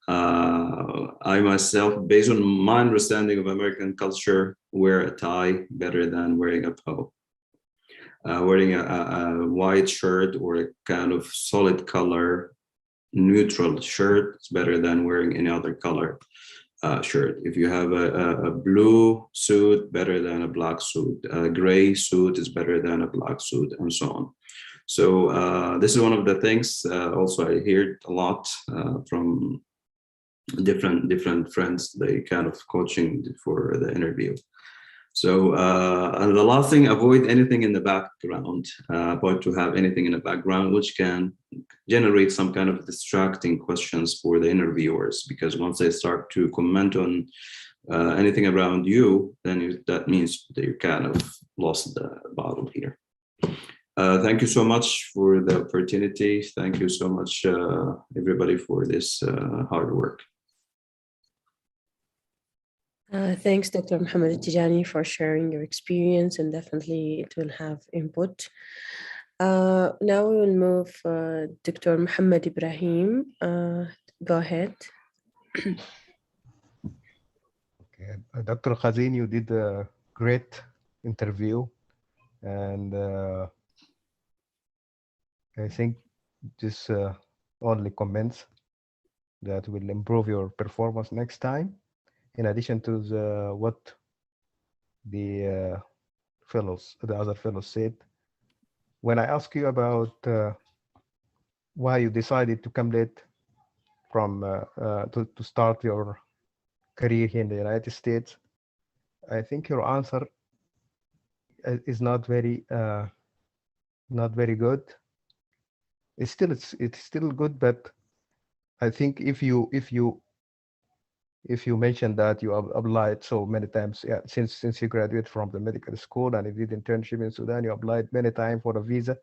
I myself, based on my understanding of American culture, wear a tie better than wearing a bow. Wearing a white shirt or a kind of solid color, neutral shirt is better than wearing any other color shirt. If you have a blue suit, better than a black suit. A gray suit is better than a black suit, and so on. So this is one of the things also I heard a lot from different friends. They kind of coaching for the interview. So and the last thing, avoid anything in the background. Avoid to have anything in the background which can generate some kind of distracting questions for the interviewers, because once they start to comment on anything around you, then that means that you kind of lost the battle here. Thank you so much for the opportunity. Thank you so much, everybody, for this hard work. Thanks, Dr. Mohamed Tijani, for sharing your experience, and definitely it will have input. Now we will move Dr. Mohamed Ibrahim. Go ahead. Okay. Dr. Khazin, you did a great interview, and I think this only comments that will improve your performance next time. In addition to what the other fellows said, when I asked you about why you decided to come late from to start your career here in the United States, I think your answer is not very good. It's still good, but I think if you mentioned that you have applied so many times, yeah, since you graduated from the medical school and you did internship in Sudan, you applied many times for a visa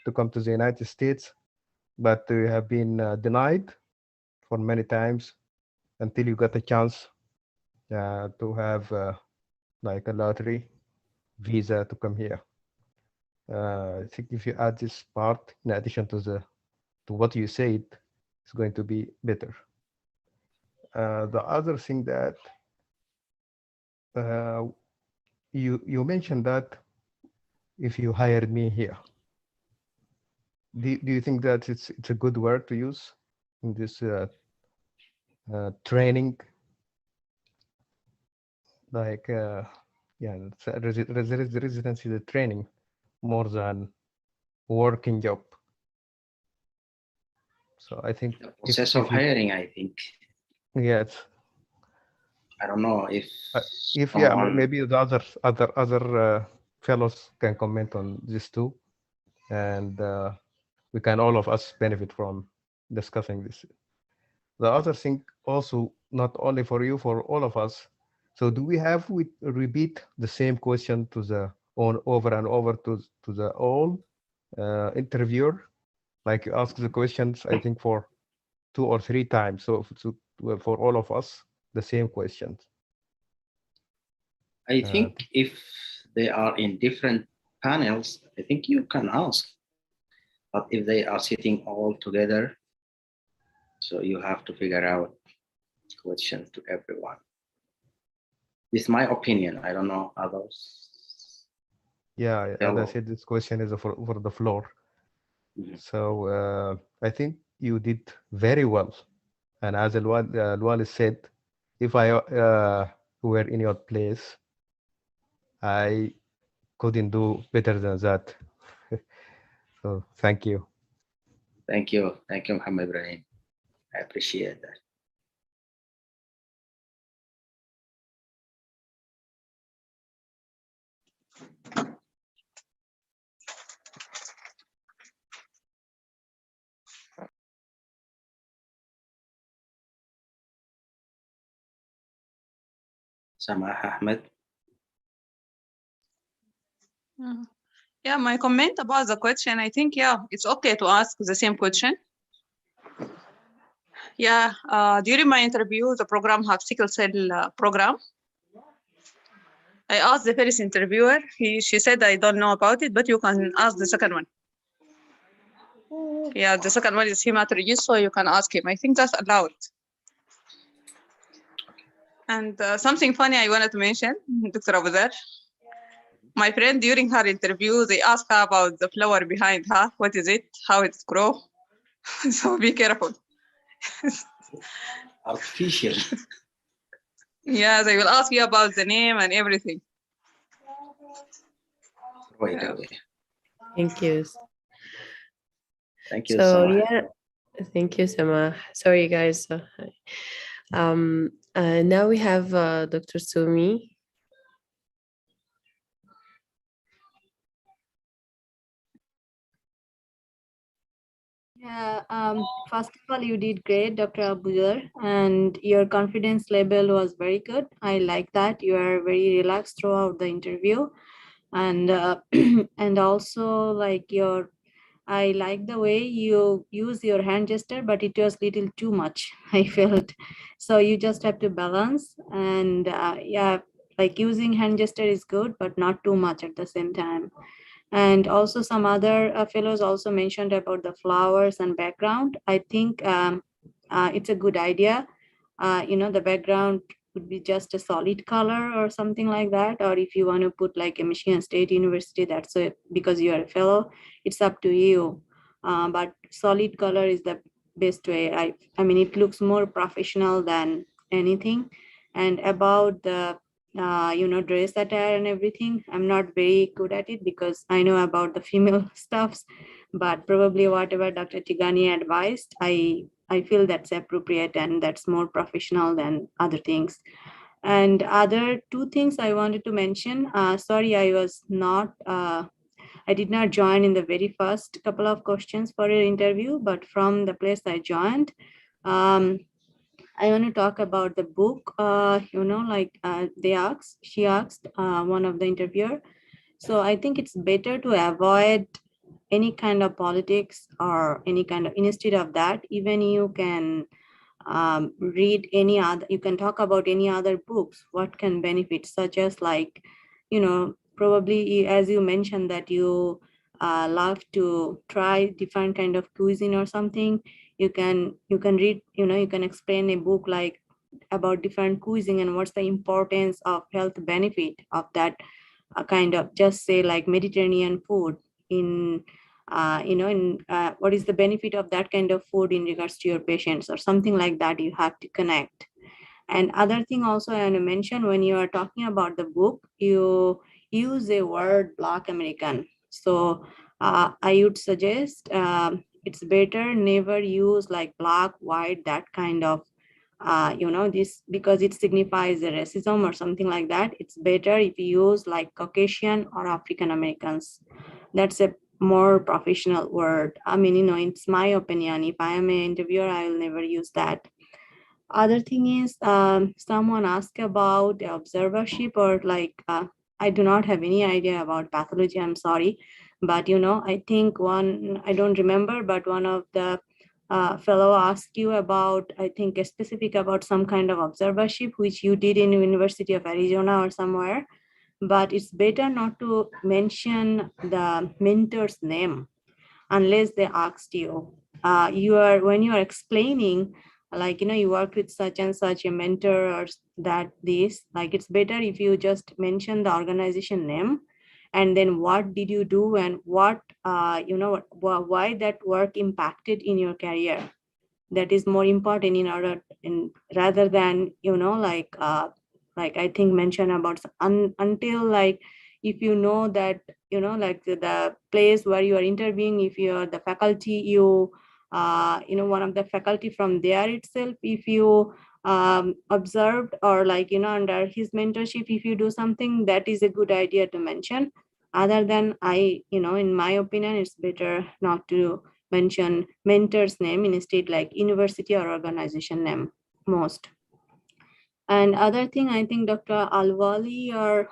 to come to the United States, but you have been denied for many times until you got a chance to have like a lottery visa to come here. I think if you add this part in addition to what you said, it's going to be better. The other thing that you mentioned that if you hired me here, do you think that it's a good word to use in this training? Like yeah, residency, the training more than working job. So I think the process of hiring, I think. Yes. I don't know if yeah, maybe the other fellows can comment on this too, and we can all of us benefit from discussing this. The other thing also, not only for you, for all of us. So do we repeat the same question to the over and over to the all interviewer? Like you ask the questions, I think for 2 or 3 times. So for all of us, the same questions. I think if they are in different panels, I think you can ask. But if they are sitting all together, so you have to figure out questions to everyone. This is my opinion. I don't know others. Yeah, as I said, this question is for the floor. Mm-hmm. So I think you did very well. And as Lual said, if I were in your place, I couldn't do better than that. So thank you. Thank you. Thank you, Mohamed Ibrahim. I appreciate that. Samah Ahmed. Yeah, my comment about the question, I think, yeah, it's okay to ask the same question. Yeah, during my interview, the program have sickle cell program. I asked the first interviewer, she said, I don't know about it, but you can ask the second one. Yeah, the second one is hematologist, so you can ask him. I think that's allowed. And something funny I wanted to mention, Dr. Abuzar. My friend, during her interview, they asked her about the flower behind her. What is it? How it grows? So be careful. Artificial. Yeah, they will ask you about the name and everything. Right away. Thank you. Thank you, So Samah. yeah, thank you, Sama. Sorry, guys. Now we have Dr. Sumi. Yeah, first of all, you did great, Dr. Abuzar, and your confidence level was very good. I like that. You are very relaxed throughout the interview. And and also like I like the way you use your hand gesture, but it was little too much, I felt. So you just have to balance, and yeah, like using hand gesture is good, but not too much at the same time. And also some other fellows also mentioned about the flowers and background. I think it's a good idea. The background would be just a solid color or something like that. Or if you want to put like a Michigan State University, that's it, because you are a fellow, it's up to you. But solid color is the best way. I mean, it looks more professional than anything. And about the dress attire and everything, I'm not very good at it because I know about the female stuffs, but probably whatever Dr. Tigani advised, I feel that's appropriate and that's more professional than other things. And other two things I wanted to mention, sorry, I did not join in the very first couple of questions for your interview, but from the place I joined, I want to talk about the book. She asked one of the interviewer. So I think it's better to avoid any kind of politics or any kind of, instead of that, even you can read any other, you can talk about any other books, what can benefit, such as like, probably as you mentioned that you love to try different kind of cuisine or something, you can read, you can explain a book like about different cuisine and what's the importance of health benefit of that kind of, just say like Mediterranean food in what is the benefit of that kind of food in regards to your patients or something like that. You have to connect. And other thing also I want to mention, when you are talking about the book, you use a word Black American. So I would suggest it's better never use like black, white, that kind of this, because it signifies a racism or something like that. It's better if you use like Caucasian or African Americans. That's a more professional word. I mean, it's my opinion. If I am an interviewer, I will never use that. Other thing is, someone asked about observership or like, I do not have any idea about pathology, I'm sorry. But, I think I don't remember, but one of the fellow asked you about, I think, a specific about some kind of observership, which you did in University of Arizona or somewhere. But it's better not to mention the mentor's name unless they asked you. When you are explaining, like, you work with such and such a mentor or that this, like, it's better if you just mention the organization name and then what did you do and what, why that work impacted in your career. That is more important rather than, like I think mention about until like, if you know that, like the place where you are interviewing, if you are the faculty, one of the faculty from there itself, if you observed or like, under his mentorship, if you do something, that is a good idea to mention. Other than in my opinion, it's better not to mention mentor's name, instead like university or organization name most. And other thing, I think Dr. Alwali or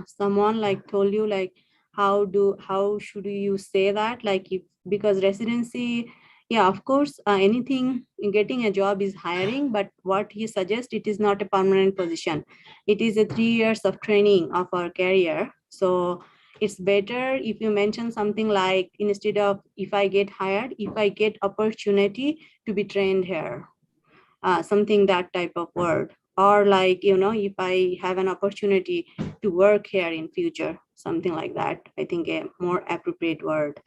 someone like told you like how should you say that, like if, because residency, yeah, of course, anything getting a job is hiring, but what he suggests, it is not a permanent position. It is a 3 years of training of our career. So it's better if you mention something like, instead of if I get hired, if I get opportunity to be trained here, something that type of word. Or like, you know, if I have an opportunity to work here in future, something like that. I think a more appropriate word.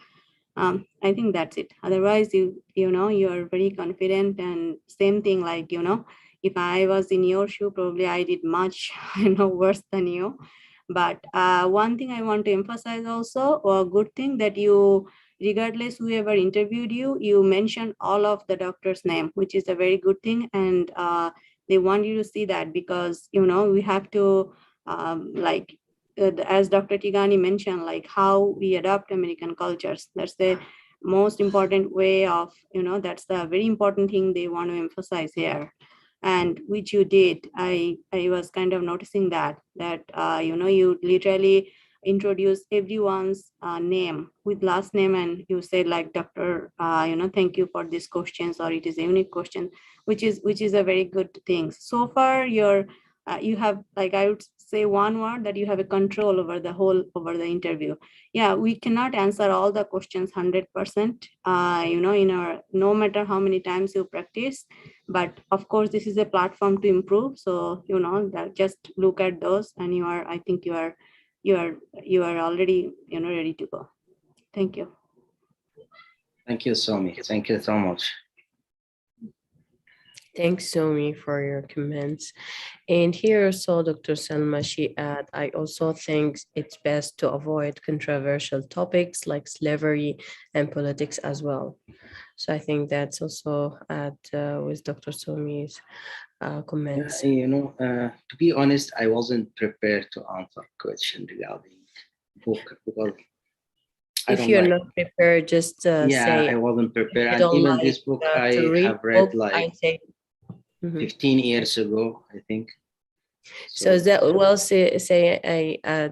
I think that's it. Otherwise, you know, you're very confident, and same thing like, you know, if I was in your shoe, probably I did much, you know, worse than you. But one thing I want to emphasize also, a good thing that you, regardless whoever interviewed you, you mentioned all of the doctor's name, which is a very good thing. And they want you to see that, because, you know, we have to like, as Dr. Tigani mentioned, like how we adopt American cultures. That's the most important way of, you know, that's the very important thing they want to emphasize here. And which you did. I was kind of noticing that you know, you literally introduce everyone's name with last name, and you say like, Doctor, you know, thank you for these questions, or it is a unique question, which is a very good thing. So far, you have, like, I would say one word, that you have a control over the interview. Yeah, we cannot answer all the questions 100%, you know, in our, no matter how many times you practice, but of course this is a platform to improve. So, you know, that just look at those, and you are, I think you are already, you know, ready to go. Thank you. Thank you, Somi. Thank you so much. Thanks, Somi, for your comments. And here also, Dr. Salma, she add, I also think it's best to avoid controversial topics like slavery and politics as well. So I think that's also at with Dr. Somi's comments. You know, to be honest, I wasn't prepared to answer question regarding book, because if you're not prepared, just say, I wasn't prepared. And don't even like, this book I have read like 15 years ago, I think. So is that, well, say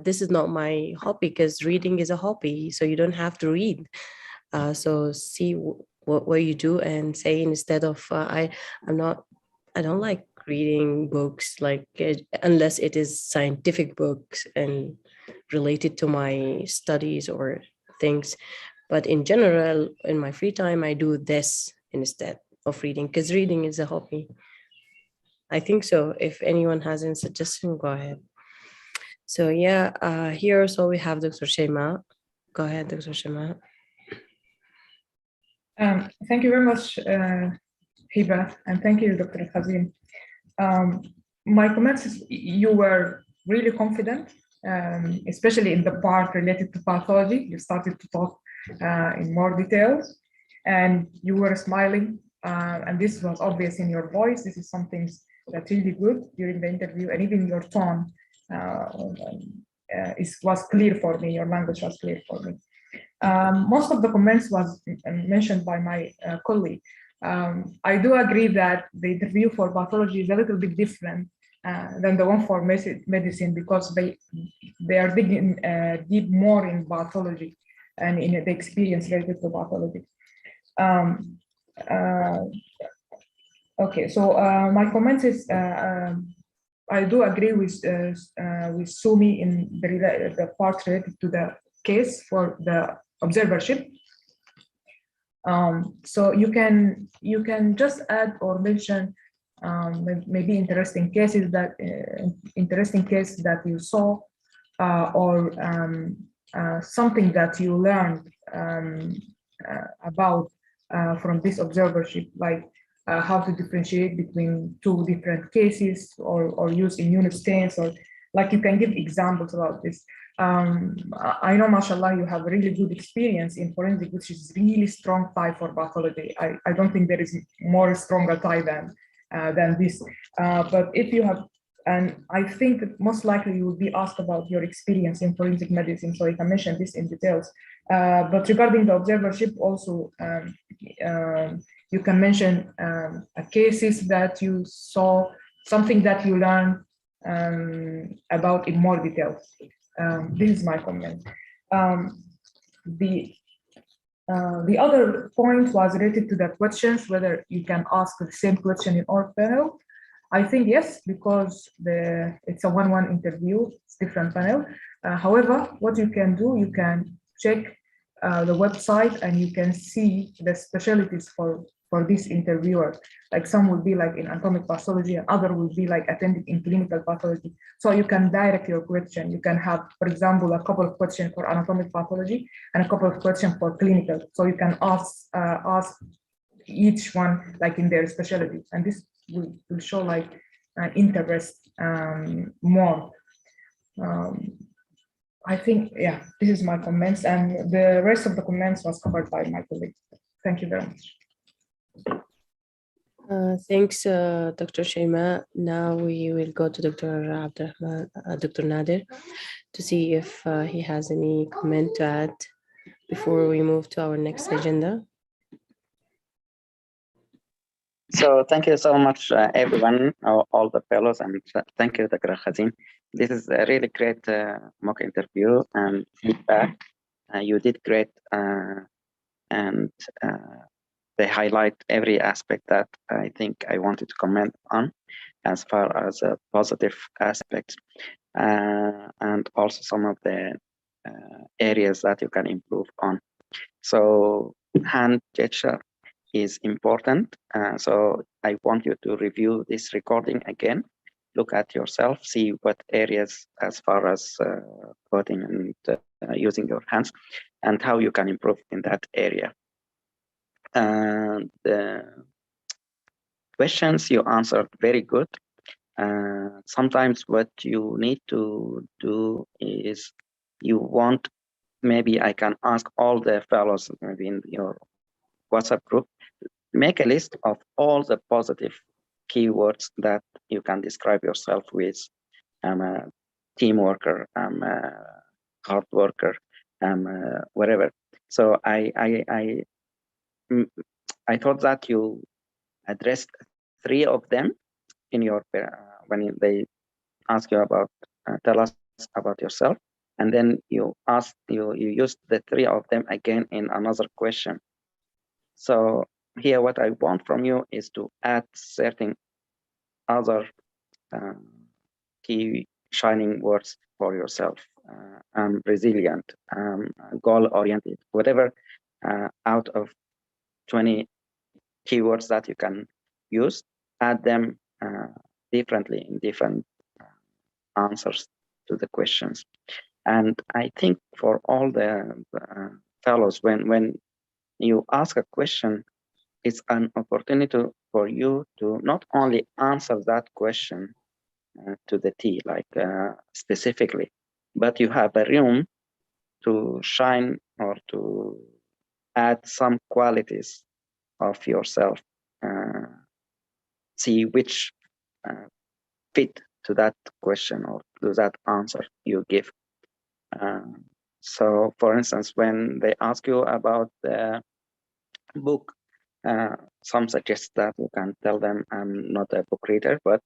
this is not my hobby, because reading is a hobby, so you don't have to read. So see what you do and say, instead of I don't like reading books, like unless it is scientific books and related to my studies or things. But in general, in my free time, I do this instead of reading, because reading is a hobby. I think so. If anyone has any suggestion, go ahead. So yeah, here also we have Dr. Shema. Go ahead, Dr. Shema. Thank you very much, Hiba, and thank you, Dr. Khazin. My comments is, you were really confident, especially in the part related to pathology. You started to talk in more details, and you were smiling, and this was obvious in your voice. This is something that's really good during the interview, and even your tone was clear for me. Your language was clear for me. Most of the comments was mentioned by my colleague. I do agree that the interview for pathology is a little bit different than the one for medicine, because they are digging deep more in pathology and in the experience related to pathology. Okay, so my comments is, I do agree with Sumi in the part related to the case for the observership. So you can just add or mention maybe interesting cases that you saw, or something that you learned about from this observership, like how to differentiate between two different cases, or use immune stains, or like you can give examples about this. I know, mashallah, you have really good experience in forensic, which is really strong tie for pathology. I don't think there is more stronger tie than this. But if you have, and I think most likely you will be asked about your experience in forensic medicine, so you can mention this in details. But regarding the observership also, you can mention cases that you saw, something that you learn about in more detail. This is my comment. The other point was related to the questions, whether you can ask the same question in our panel. I think yes, because it's a one-on-one interview, it's different panel. However, what you can do, you can check the website and you can see the specialties for this interviewer. Like some will be like in anatomic pathology and other will be like attending in clinical pathology. So you can direct your question. You can have, for example, a couple of questions for anatomic pathology and a couple of questions for clinical. So you can ask each one like in their specialty, and this will show like interest more. I think, yeah, this is my comments, and the rest of the comments was covered by my colleagues. Thank you very much. Thanks, Dr. Shaima. Now we will go to Dr. Nader to see if he has any comment to add before we move to our next agenda. So thank you so much, everyone, all the fellows, and thank you, Dr. Khazin. This is a really great mock interview and feedback. You did great, and they highlight every aspect that I think I wanted to comment on, as far as positive aspects, and also some of the areas that you can improve on. So hand gesture is important. So I want you to review this recording again, look at yourself, see what areas as far as putting and using your hands, and how you can improve in that area. The questions you answered very good. Sometimes what you need to do is you want, maybe I can ask all the fellows maybe in your WhatsApp group, make a list of all the positive keywords that you can describe yourself with. I'm a team worker, I'm a hard worker, I'm whatever. So I thought that you addressed 3 of them in your when they ask you about tell us about yourself, and then you used the 3 of them again in another question. So here what I want from you is to add certain other key shining words for yourself. I'm resilient, goal-oriented, whatever out of 20 keywords that you can use, add them differently in different answers to the questions. And I think for all the fellows, when you ask a question, it's an opportunity for you to not only answer that question to the T, like specifically, but you have a room to shine or to add some qualities of yourself, see which fit to that question or to that answer you give. So for instance, when they ask you about the book, some suggest that you can tell them I'm not a book reader, but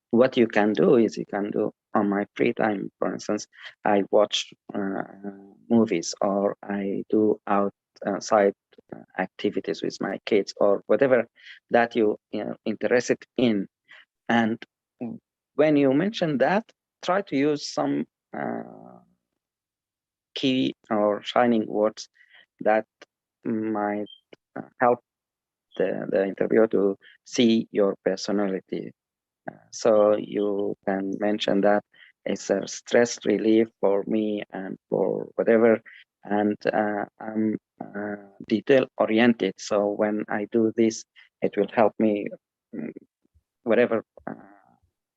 what you can do is you can do on my free time. For instance, I watch movies, or I do outside activities with my kids, or whatever that you are interested in. And when you mention that, try to use some key or shining words that might help the interviewer to see your personality. So you can mention that it's a stress relief for me and for whatever, and I'm detail oriented. So when I do this, it will help me, whatever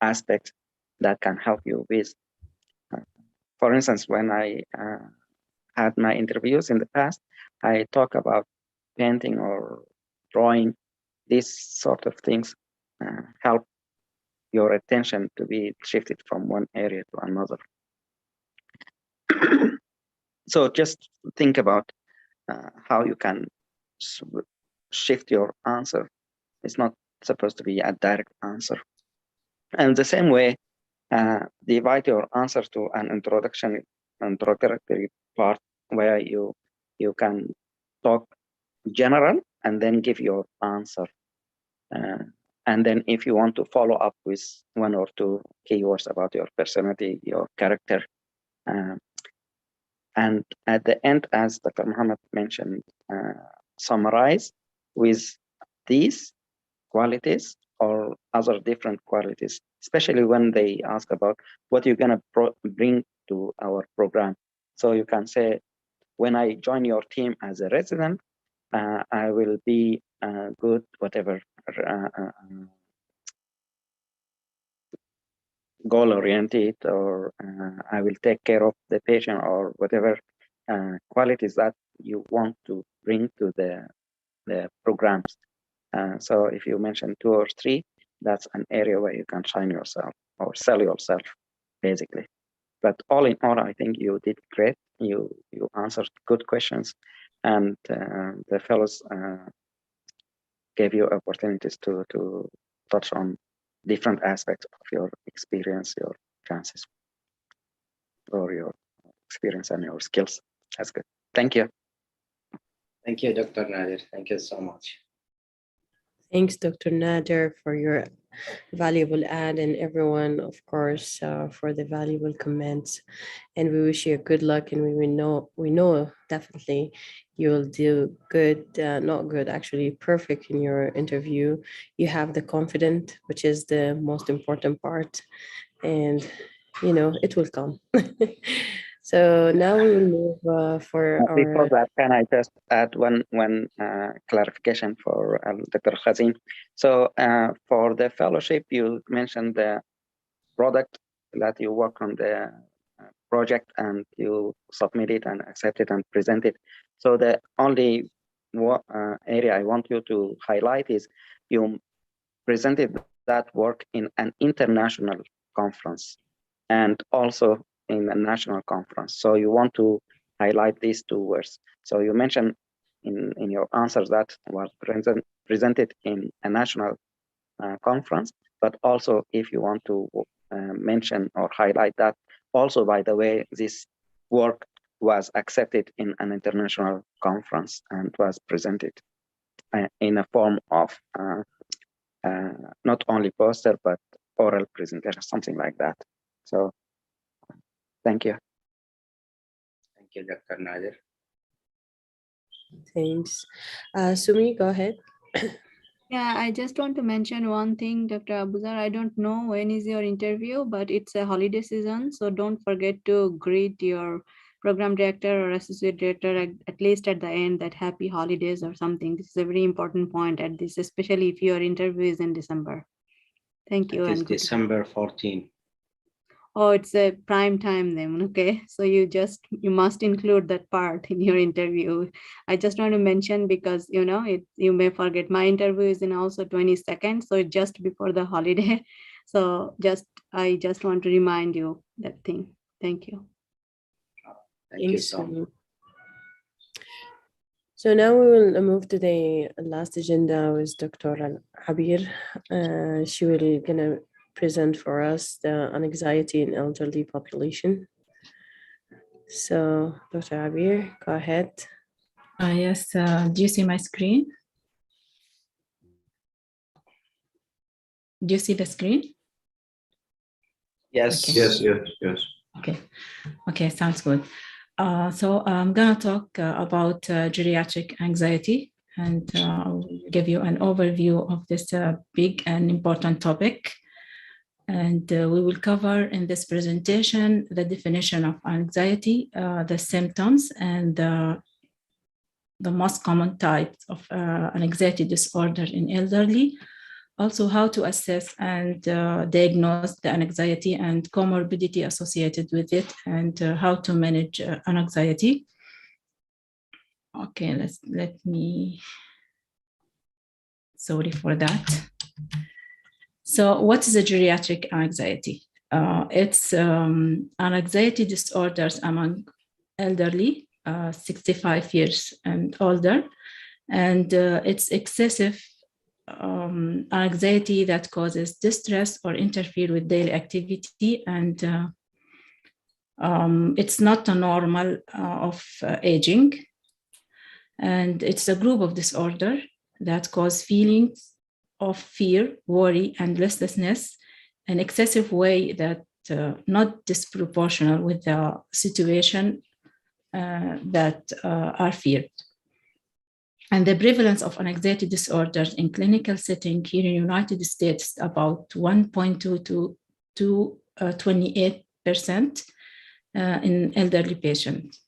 aspect that can help you with. For instance, when I had my interviews in the past, I talk about painting or drawing. These sort of things help your attention to be shifted from one area to another. So just think about how you can shift your answer. It's not supposed to be a direct answer. And the same way, divide your answer to an introductory part where you can talk general and then give your answer. And then if you want to follow up with one or two keywords about your personality, your character. And at the end, as Dr. Mohamed mentioned, summarize with these qualities or other different qualities, especially when they ask about what you're going to bring to our program. So you can say, when I join your team as a resident, I will be good, whatever, goal-oriented, or I will take care of the patient, or whatever qualities that you want to bring to the programs. So if you mention 2 or 3, that's an area where you can shine yourself or sell yourself, basically. But all in all, I think you did great. You answered good questions, and the fellows gave you opportunities to touch on different aspects of your experience, your chances, or your experience and your skills. That's good. Thank you. Thank you, Dr. Nader. Thank you so much. Thanks, Dr. Nader, for your valuable add, and everyone, of course, for the valuable comments. And we wish you good luck, and we know definitely you'll do good, not good, actually perfect in your interview. You have the confidence, which is the most important part, and it will come. So now we will move Before that, can I just add one clarification for Dr. Khazin? So for the fellowship, you mentioned the product that you work on the project, and you submit it and accept it and present it. So the only area I want you to highlight is you presented that work in an international conference and also in a national conference. So you want to highlight these 2 words. So you mentioned in your answers that was presented in a national conference, but also if you want to mention or highlight that also, by the way, this work was accepted in an international conference and was presented in a form of not only poster, but oral presentation, something like that. So thank you. Thank you, Dr. Nader. Thanks. Sumi, go ahead. Yeah, I just want to mention one thing, Dr. Abuzar. I don't know when is your interview, but it's a holiday season. So don't forget to greet your program director or associate director at least at the end, that happy holidays or something. This is a very important point at this, especially if your interview is in December. Thank you. It is December 14. Oh, it's a prime time then, okay? So you must include that part in your interview. I just want to mention because, you may forget, my interview is in also 22nd, so just before the holiday. So I just want to remind you that thing. Thank you. Thank you so much. So now we will move to the last agenda with Dr. Abeer. She will gonna present for us the anxiety in elderly population. So Dr. Abeer, go ahead. Yes, do you see my screen? Do you see the screen? Yes. Okay. Yes. Okay, sounds good. So I'm gonna talk about geriatric anxiety, and I'll give you an overview of this big and important topic. And we will cover in this presentation the definition of anxiety, the symptoms, and the most common types of an anxiety disorder in elderly. Also, how to assess and diagnose the anxiety and comorbidity associated with it, and how to manage anxiety. Okay, let me. Sorry for that. So what is a geriatric anxiety? It's an anxiety disorders among elderly, 65 years and older, and it's excessive anxiety that causes distress or interfere with daily activity, and it's not a normal of aging. And it's a group of disorder that cause feelings of fear, worry, and restlessness in excessive way that not disproportional with the situation that are feared. And the prevalence of anxiety disorders in clinical setting here in the United States about 1.2 to 28% in elderly patients.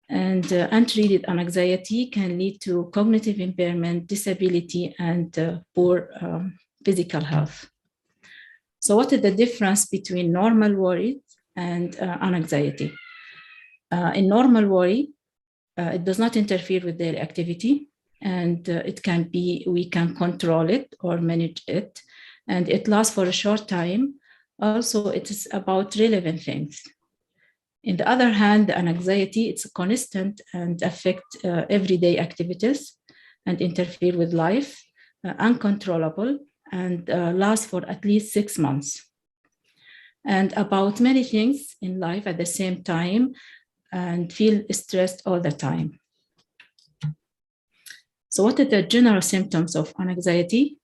And untreated anxiety can lead to cognitive impairment, disability, and poor physical health. So what is the difference between normal worry and anxiety? In normal worry, it does not interfere with daily activity, and it can be, we can control it or manage it, and it lasts for a short time. Also, it is about relevant things. On the other hand, the anxiety, it's constant and affect everyday activities and interfere with life, uncontrollable, and last for at least 6 months. And about many things in life at the same time, and feel stressed all the time. So what are the general symptoms of anxiety?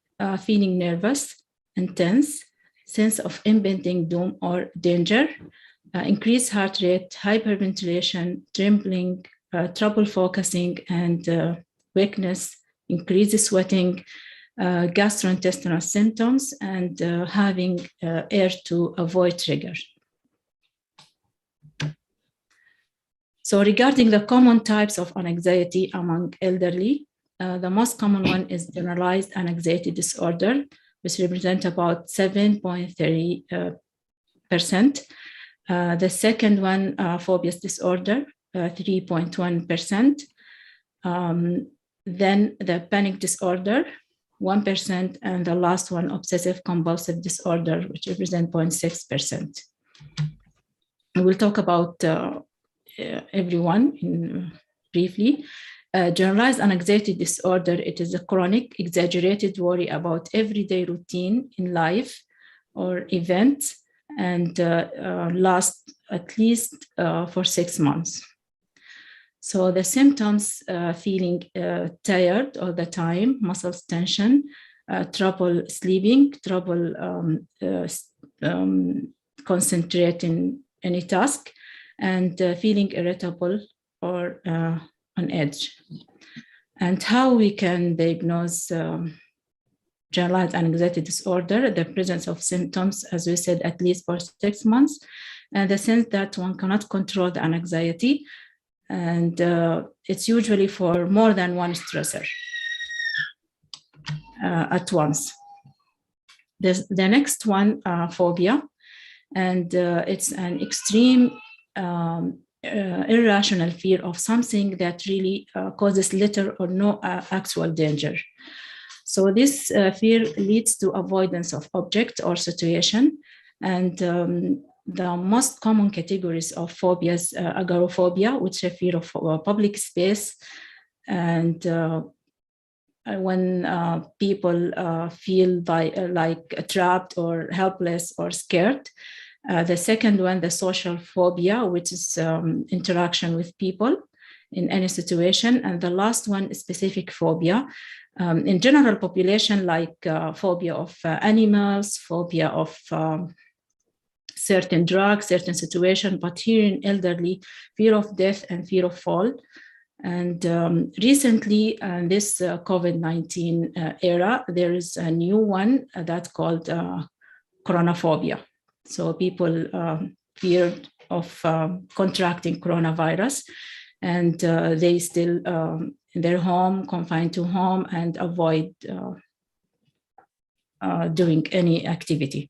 Feeling nervous, intense, sense of impending doom or danger, increased heart rate, hyperventilation, trembling, trouble focusing, and weakness, increased sweating, gastrointestinal symptoms, and having air to avoid trigger. So regarding the common types of anxiety among elderly, the most common one is generalized anxiety disorder, which represents about 7.30%. The second one, phobia disorder, 3.1%. Then the panic disorder, 1%, and the last one, obsessive compulsive disorder, which represents 0.6%. We'll talk about everyone briefly. Generalized anxiety disorder, it is a chronic, exaggerated worry about everyday routine in life or events, and lasts at least for 6 months. So the symptoms, feeling tired all the time, muscles tension, trouble sleeping, trouble concentrating any task, and feeling irritable or on edge. And how we can diagnose generalized anxiety disorder: the presence of symptoms, as we said, at least for 6 months, and the sense that one cannot control the anxiety, and it's usually for more than one stressor at once. The next one, phobia, and it's an extreme irrational fear of something that really causes little or no actual danger. So this fear leads to avoidance of object or situation, and the most common categories of phobias, agoraphobia, which is a fear of public space, and when people feel like trapped or helpless or scared. The second one, the social phobia, which is interaction with people in any situation. And the last one, specific phobia. In general population, like phobia of animals, phobia of certain drugs, certain situation, but here in elderly, fear of death and fear of fall. And recently, in this COVID-19 era, there is a new one that's called chronophobia. So people feared of contracting coronavirus, and they still in their home, confined to home, and avoid doing any activity.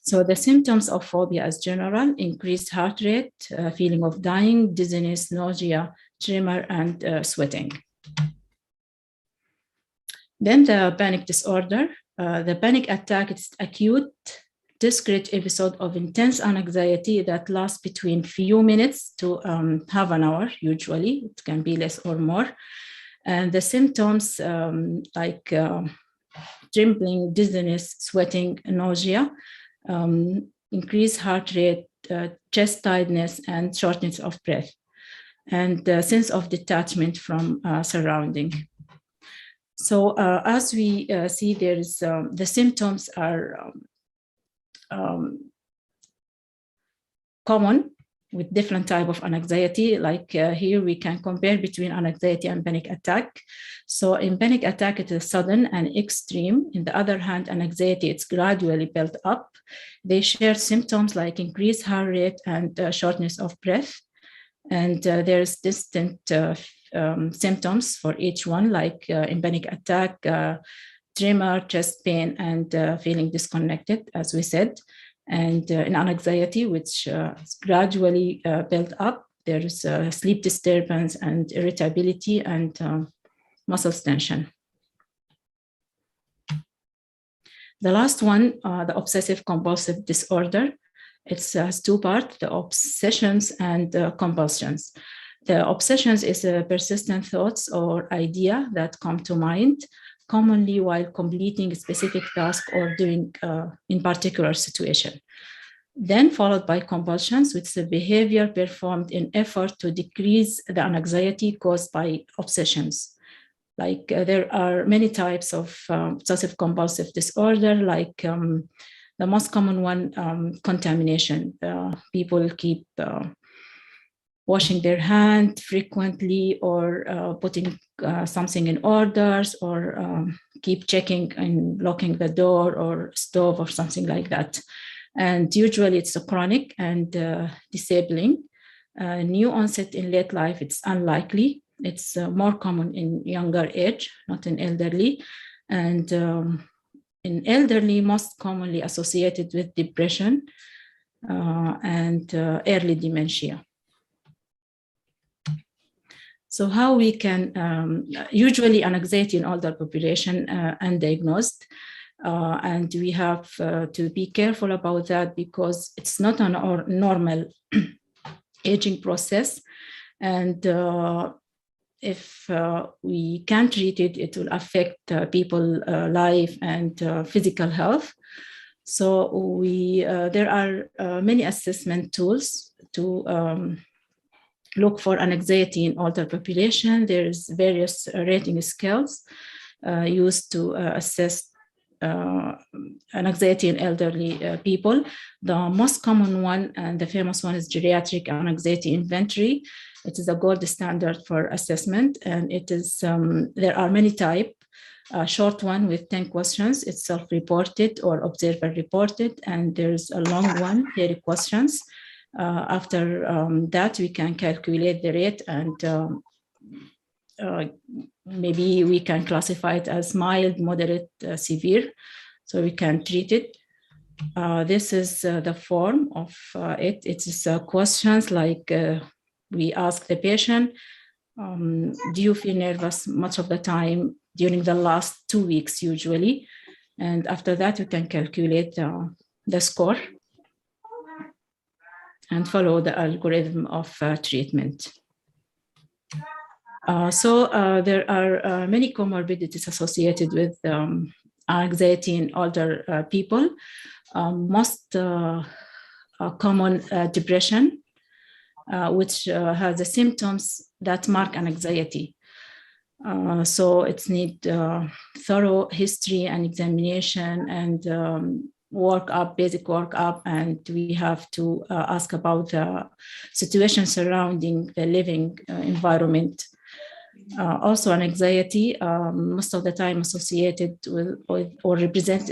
So the symptoms of phobia as general: increased heart rate, feeling of dying, dizziness, nausea, tremor, and sweating. Then the panic disorder. The panic attack is acute, discrete episode of intense anxiety that lasts between few minutes to half an hour, usually. It can be less or more. And the symptoms like trembling, dizziness, sweating, nausea, increased heart rate, chest tightness, and shortness of breath, and sense of detachment from surrounding. So as we see, there is the symptoms are common with different type of anxiety. Like here we can compare between anxiety and panic attack. So in panic attack, it is sudden and extreme. In the other hand, anxiety, it's gradually built up. They share symptoms like increased heart rate and shortness of breath. And there's distinct symptoms for each one, like in panic attack, tremor, chest pain, and feeling disconnected, as we said. And in anxiety, which is gradually built up, there is sleep disturbance and irritability and muscle tension. The last one, the obsessive compulsive disorder, it has two parts, the obsessions and compulsions. The obsessions is persistent thoughts or idea that come to mind, commonly while completing a specific task or doing in particular situation. Then followed by compulsions, which is a behavior performed in effort to decrease the anxiety caused by obsessions. Like there are many types of obsessive compulsive disorder, like the most common one, contamination. People keep washing their hand frequently, or putting something in orders, or keep checking and locking the door or stove or something like that. And usually it's a chronic and disabling. New onset in late life, it's unlikely. It's more common in younger age, not in elderly. And in elderly, most commonly associated with depression and early dementia. So how we can, usually anxiety in older population undiagnosed, and we have to be careful about that because it's not an normal aging process. And if we can't treat it, it will affect people's life and physical health. So we there are many assessment tools to look for anxiety in older population. There's various rating scales used to assess anxiety in elderly people. The most common one and the famous one is Geriatric Anxiety Inventory. It is a gold standard for assessment, and it is there are many types. A short one with 10 questions, it's self-reported or observer-reported, and there's a long one, 30 questions. After that, we can calculate the rate, and maybe we can classify it as mild, moderate, severe, so we can treat it. This is the form of it. It's questions like we ask the patient, do you feel nervous much of the time during the last 2 weeks usually? And after that, we can calculate the score and follow the algorithm of treatment. So there are many comorbidities associated with anxiety in older people. Most common depression, which has the symptoms that mark anxiety. So it's need thorough history and examination and basic workup, and we have to ask about the situation surrounding the living environment. Also, an anxiety most of the time associated with or represent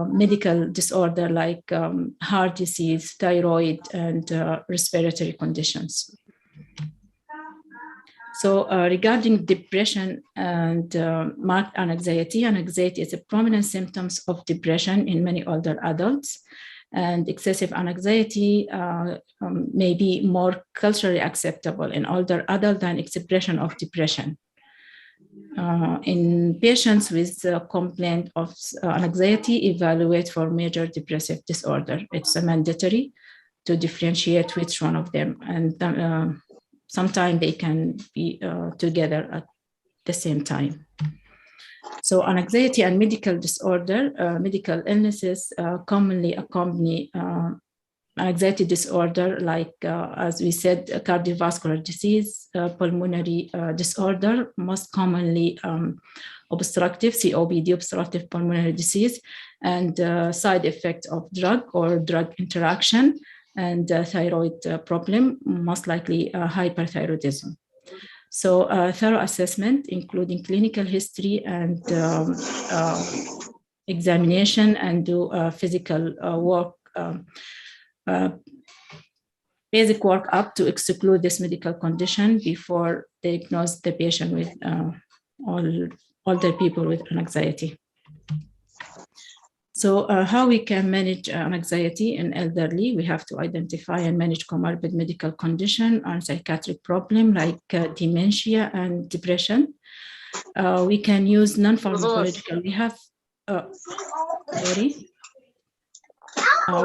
medical disorder like heart disease, thyroid, and respiratory conditions. So regarding depression and marked anxiety is a prominent symptoms of depression in many older adults, and excessive anxiety may be more culturally acceptable in older adults than expression of depression. In patients with complaint of anxiety, evaluate for major depressive disorder. It's mandatory to differentiate which one of them, and sometimes they can be together at the same time. So anxiety and medical disorder, medical illnesses commonly accompany anxiety disorder, like, as we said, cardiovascular disease, pulmonary disorder, most commonly obstructive, COPD, obstructive pulmonary disease, and side effect of drug or drug interaction, and thyroid problem, most likely hyperthyroidism. So thorough assessment, including clinical history and examination, and do physical work, basic work up to exclude this medical condition before diagnose the patient with older people with anxiety. So how we can manage anxiety in elderly? We have to identify and manage comorbid medical condition and psychiatric problem like dementia and depression. We can use non-pharmacological. We have,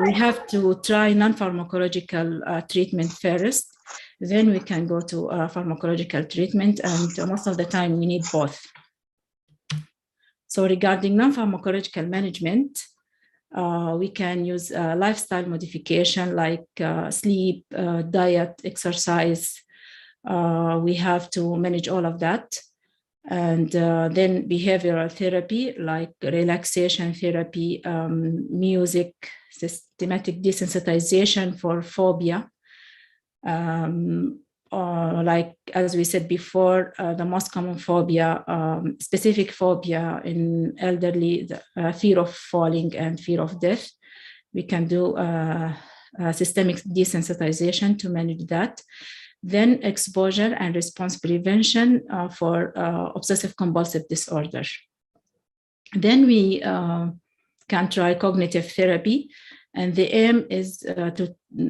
we have to try non-pharmacological treatment first. Then we can go to pharmacological treatment, and most of the time we need both. So regarding non-pharmacological management, we can use lifestyle modification like sleep, diet, exercise. We have to manage all of that. And then behavioral therapy like relaxation therapy, music, systematic desensitization for phobia. Like, as we said before, the most common phobia, specific phobia in elderly, the fear of falling and fear of death. We can do systemic desensitization to manage that. Then exposure and response prevention for obsessive compulsive disorder. Then we can try cognitive therapy. And the aim is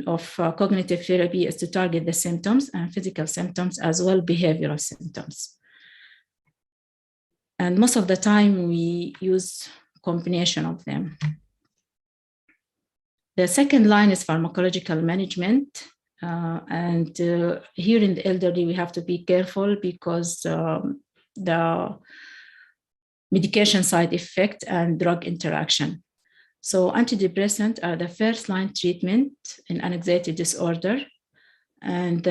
of cognitive therapy is to target the symptoms and physical symptoms as well behavioral symptoms. And most of the time we use combination of them. The second line is pharmacological management. And here in the elderly, we have to be careful because the medication side effect and drug interaction. So antidepressant are the first line treatment in anxiety disorder, and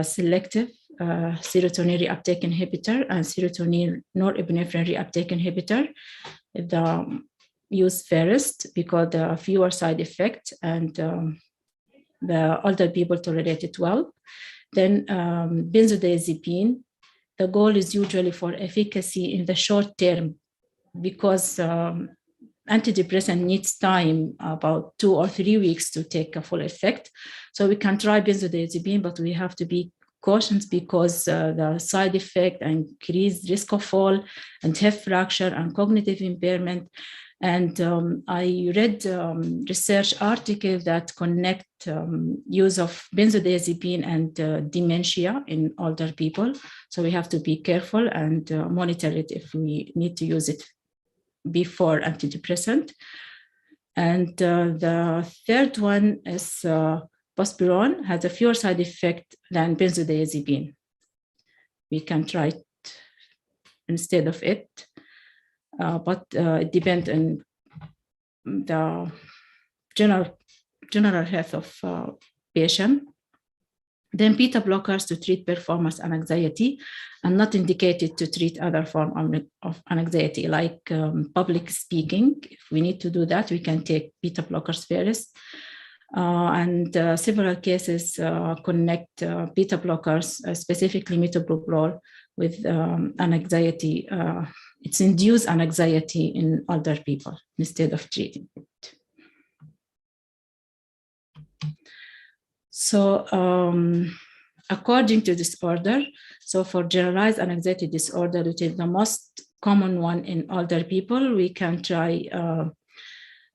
selective serotonin reuptake inhibitor and serotonin norepinephrine reuptake inhibitor. The use first because there are fewer side effects and the older people tolerate it well. Then benzodiazepine. The goal is usually for efficacy in the short term because antidepressant needs time, about 2 or 3 weeks to take a full effect. So we can try benzodiazepine, but we have to be cautious because the side effect and increased risk of fall and hip fracture and cognitive impairment. And I read research article that connect use of benzodiazepine and dementia in older people. So we have to be careful and monitor it if we need to use it before antidepressant. And the third one is buspirone, has a fewer side effect than benzodiazepine. We can try it instead of it, but it depends on the general health of patient. Then beta blockers to treat performance anxiety and not indicated to treat other form of anxiety like public speaking. If we need to do that, we can take beta blockers first. And several cases connect beta blockers, specifically metoprolol, with anxiety. It's induced anxiety in older people instead of treating it. So according to disorder, so for generalized anxiety disorder, which is the most common one in older people, we can try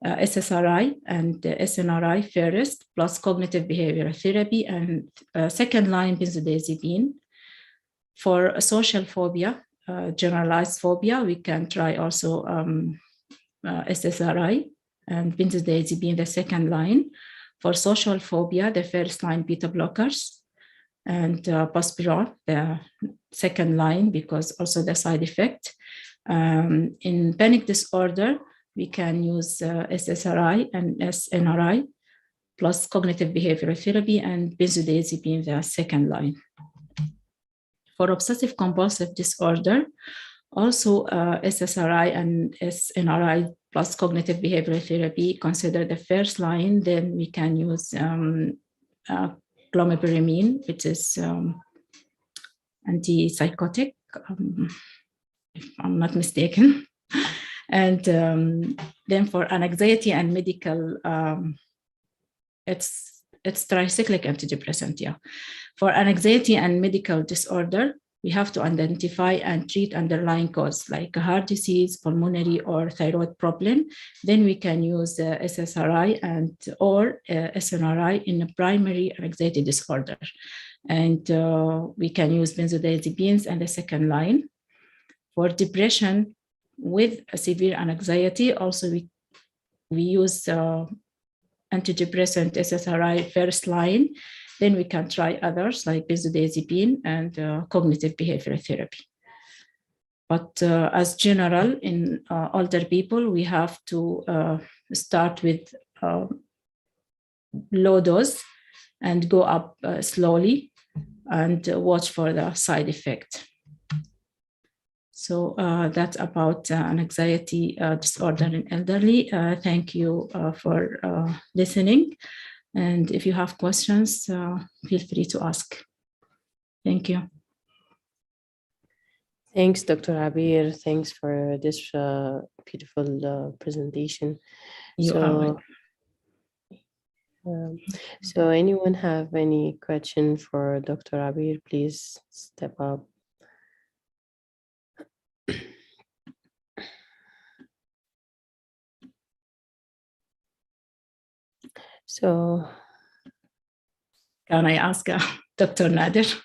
SSRI and SNRI first, plus cognitive behavioral therapy, and second line benzodiazepine. For social phobia, generalized phobia, we can try also SSRI and benzodiazepine, the second line. For social phobia, the first line beta blockers, and buspirone, the second line, because also the side effect. In panic disorder, we can use SSRI and SNRI plus cognitive behavioral therapy and benzodiazepine, the second line. For obsessive compulsive disorder, also SSRI and SNRI plus cognitive behavioral therapy consider the first line. Then we can use clomipramine, which is antipsychotic, if I'm not mistaken. And then for anxiety and medical, it's tricyclic antidepressant, yeah. For anxiety and medical disorder, we have to identify and treat underlying cause like a heart disease, pulmonary or thyroid problem. Then we can use SSRI and or SNRI in a primary anxiety disorder. And we can use benzodiazepines and the second line. For depression with a severe anxiety, also we use antidepressant SSRI first line. Then we can try others like benzodiazepine and cognitive behavioral therapy. But as general, in older people, we have to start with low dose and go up slowly and watch for the side effect. So that's about an anxiety disorder in elderly. Thank you for listening. And if you have questions, feel free to ask. Thank you. Thanks, Dr. Abeer. Thanks for this beautiful presentation. So anyone have any question for Dr. Abeer, please step up. So, can I ask Dr. Nader?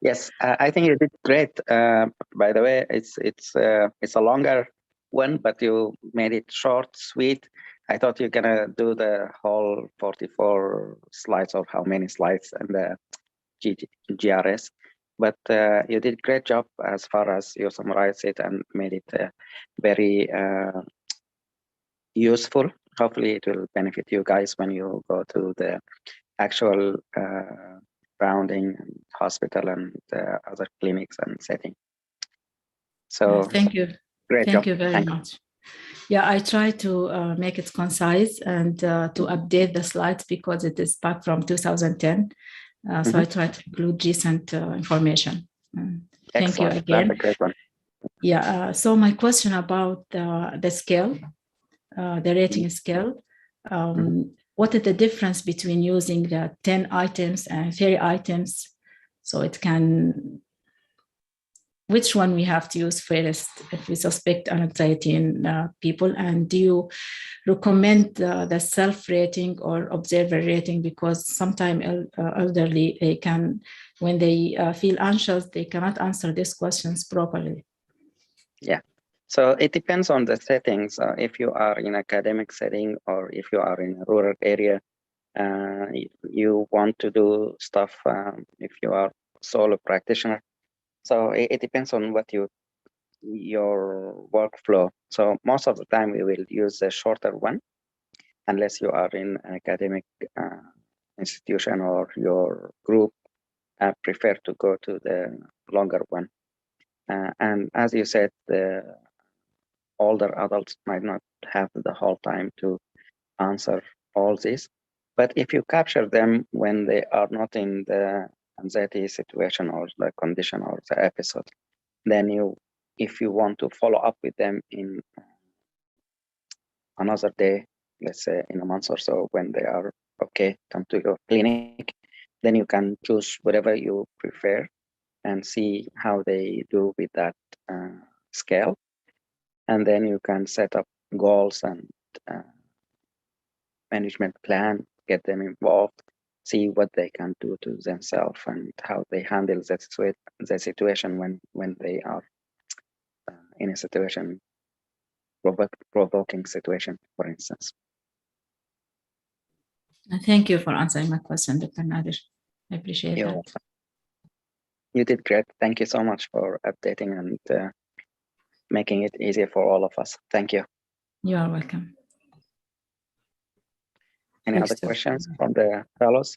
Yes, I think you did great. By the way, it's a longer one, but you made it short, sweet. I thought you're gonna do the whole 44 slides or how many slides and the GRS, but you did a great job as far as you summarized it and made it very useful. Hopefully it will benefit you guys when you go to the actual rounding and hospital and other clinics and setting. So thank you. Great Thank job. you very much. Yeah, I try to make it concise and to update the slides because it is back from 2010. So I try to include recent information. Thank you again. That's a great one. Yeah, so my question about the scale, the rating scale, what is the difference between using the 10 items and 30 items? So it can, which one we have to use first if we suspect anxiety in people? And do you recommend the self-rating or observer rating? Because sometimes elderly, they can, when they feel anxious, they cannot answer these questions properly. Yeah. So it depends on the settings. If you are in academic setting or if you are in a rural area, you want to do stuff if you are solo practitioner. So it depends on what your workflow. So most of the time we will use a shorter one, unless you are in an academic institution or your group prefer to go to the longer one. And as you said, the older adults might not have the whole time to answer all this. But if you capture them when they are not in the anxiety situation or the condition or the episode, then if you want to follow up with them in another day, let's say in a month or so, when they are okay, come to your clinic, then you can choose whatever you prefer and see how they do with that scale. And then you can set up goals and management plan, get them involved, see what they can do to themselves and how they handle the situation when they are in a situation, provoking situation, for instance. Thank you for answering my question, Dr. Nader. I appreciate that. Welcome. You did great. Thank you so much for updating and making it easier for all of us. Thank you. You are welcome. Any other questions from the fellows?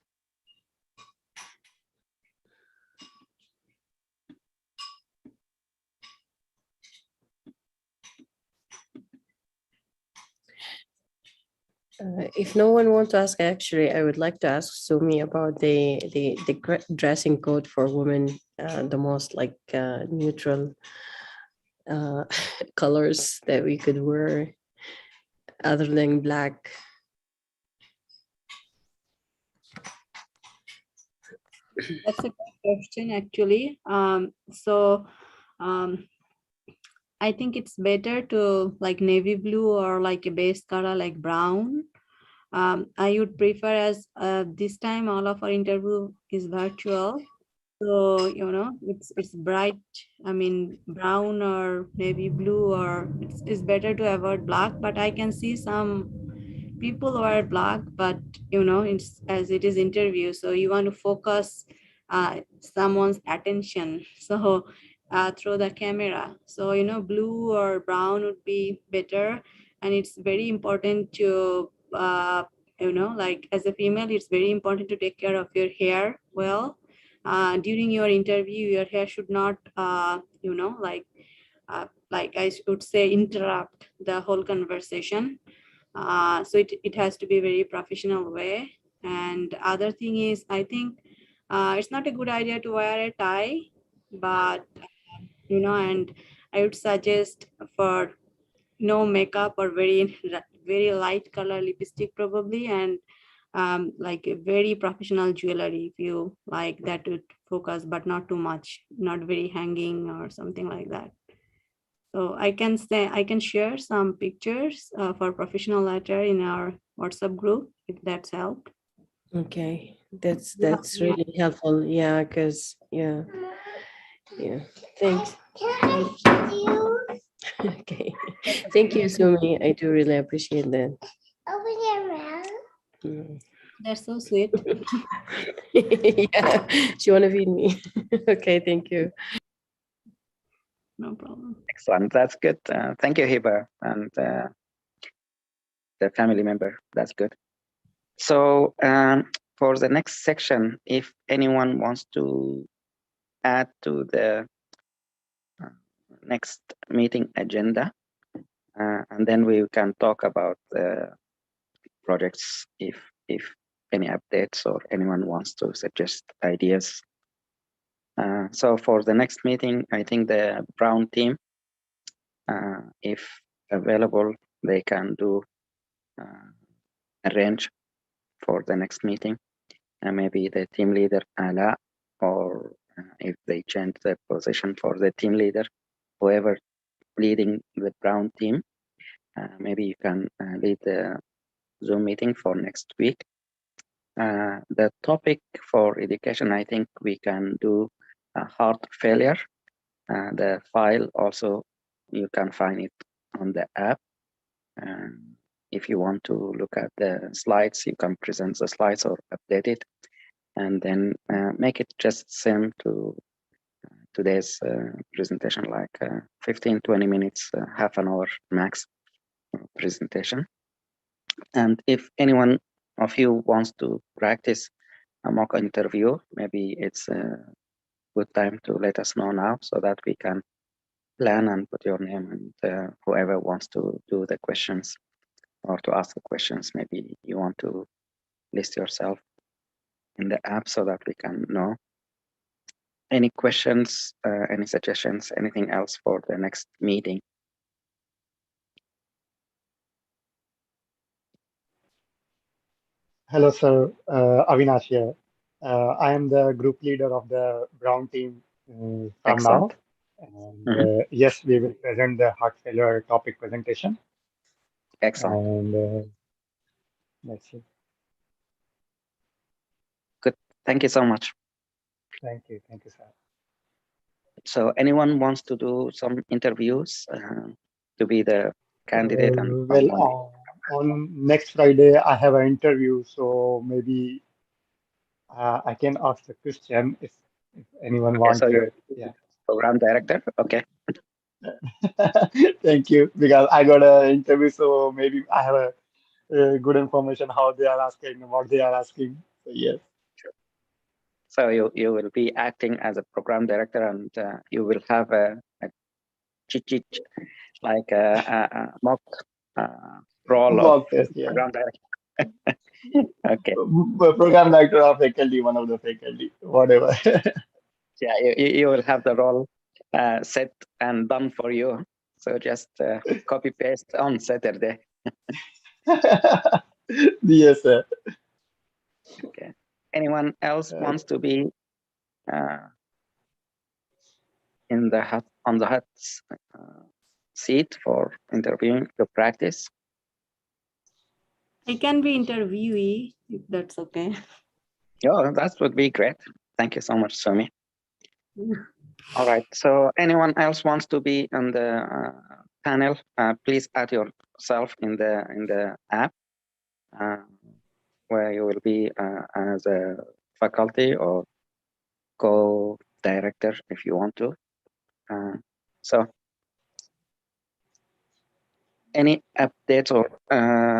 If no one wants to ask, actually, I would like to ask Sumi about the dressing code for women, the most like neutral colors that we could wear other than black. That's a good question, actually. I think it's better to like navy blue or like a base color like brown. I would prefer, as this time all of our interview is virtual. So, you know, it's bright, I mean, brown or navy blue, or it's better to avoid black, but I can see some people wear black, but, you know, it's as it is interview. So you want to focus someone's attention. So through the camera. So, you know, blue or brown would be better. And it's very important to, you know, like as a female, it's very important to take care of your hair well. During your interview, your hair should not, you know, like I would say, interrupt the whole conversation. So it has to be a very professional way. And other thing is, I think it's not a good idea to wear a tie, but, you know, and I would suggest for no makeup or very light color lipstick probably, and like a very professional jewelry if you like that would focus, but not too much, not very hanging or something like that. So I can share some pictures for professional attire in our WhatsApp group if that's helped. Okay, that's really helpful. Yeah, because yeah. Thanks. Okay, thank you, Sumi. I do really appreciate that. Open your mouth. That's so sweet. Yeah, she want to feed me. Okay, thank you. No problem. Excellent. That's good. Thank you, Hiba, and the family member. That's good. So for the next section, if anyone wants to add to the next meeting agenda, and then we can talk about the projects if any updates or anyone wants to suggest ideas. So for the next meeting, I think the Brown team, if available, they can do arrange for the next meeting. And maybe the team leader, Ala, or if they change the position for the team leader, whoever leading the Brown team, maybe you can lead the Zoom meeting for next week. The topic for education, I think we can do heart failure. The file also, you can find it on the app. If you want to look at the slides, you can present the slides or update it, and then make it just same to today's presentation, like 15-20 minutes, half an hour max presentation. And if anyone of you wants to practice a mock interview, maybe it's a good time to let us know now so that we can plan and put your name, and whoever wants to do the questions or to ask the questions, maybe you want to list yourself in the app so that we can know. Any questions, any suggestions, anything else for the next meeting? Hello, sir. Avinash here. I am the group leader of the Brown team from Excellent. now. And yes, we will present the heart failure topic presentation. Excellent. And that's it. Good. Thank you so much. Thank you. Thank you, sir. So anyone wants to do some interviews to be the candidate? And Well, on next Friday, I have an interview, so maybe I can ask the question if If anyone Okay, wants so you're to, yeah. program director. Okay. Thank you, because I got an interview, so maybe I have a good information how they are asking, what they are asking. So yes. So you will be acting as a program director, and you will have a cheat like a mock role of Mock test, yeah. program director. Okay. Program director or faculty, one of the faculty, whatever. Yeah, you will have the role set and done for you. So just copy paste on Saturday. Yes, sir. Okay. Anyone else wants to be in the hot seat for interviewing the practice? I can be interviewee if that's okay. Yeah, that would be great. Thank you so much, Sumi. All right. So anyone else wants to be on the panel? Please add yourself in the app where you will be as a faculty or co-director if you want to. So any updates, or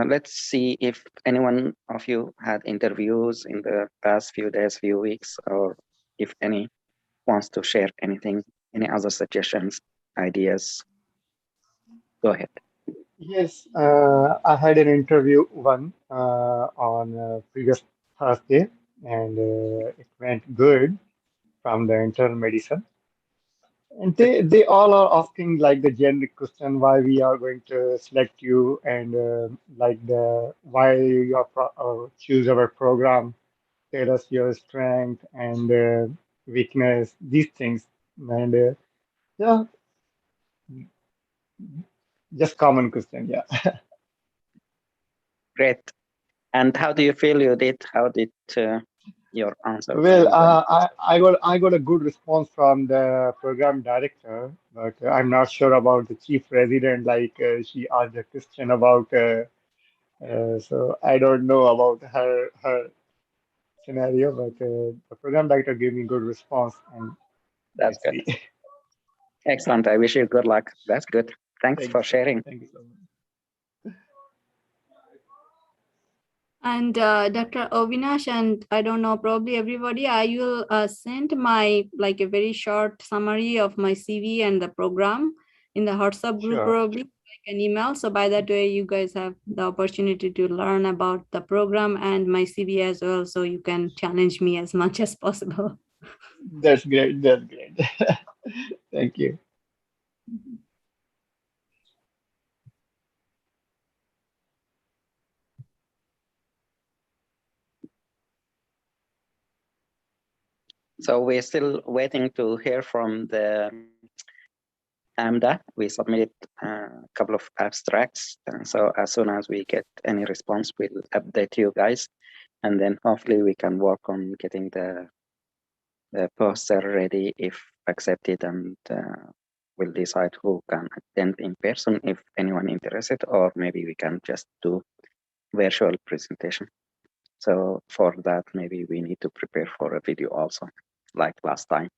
let's see if anyone of you had interviews in the past few days, few weeks, or if any wants to share anything, any other suggestions, ideas. Go ahead. Yes, I had an interview one on previous Thursday, and it went good from the internal medicine. And they all are asking like the generic question why we are going to select you, and like the why you are choose our program, tell us your strength and weakness, these things, and yeah, just common question, yeah. Great. And how do you feel you did? How did your answer? Well, And, I got a good response from the program director, but I'm not sure about the chief resident. Like she asked a question about, so I don't know about her scenario. But the program director gave me good response, and that's let's good. see. Excellent. I wish you good luck. That's good. Thanks for sharing. Thank you so much. And Dr. Avinash, and I don't know, probably everybody, I will send my like a very short summary of my CV and the program in the WhatsApp group, Sure. probably like an email. So by that way, you guys have the opportunity to learn about the program and my CV as well. So you can challenge me as much as possible. That's great. That's great. Thank you. So we're still waiting to hear from the AMDA. We submitted a couple of abstracts. So as soon as we get any response, we'll update you guys. And then hopefully we can work on getting the poster ready if accepted, and we'll decide who can attend in person if anyone interested, or maybe we can just do virtual presentation. So for that, maybe we need to prepare for a video also, like last time.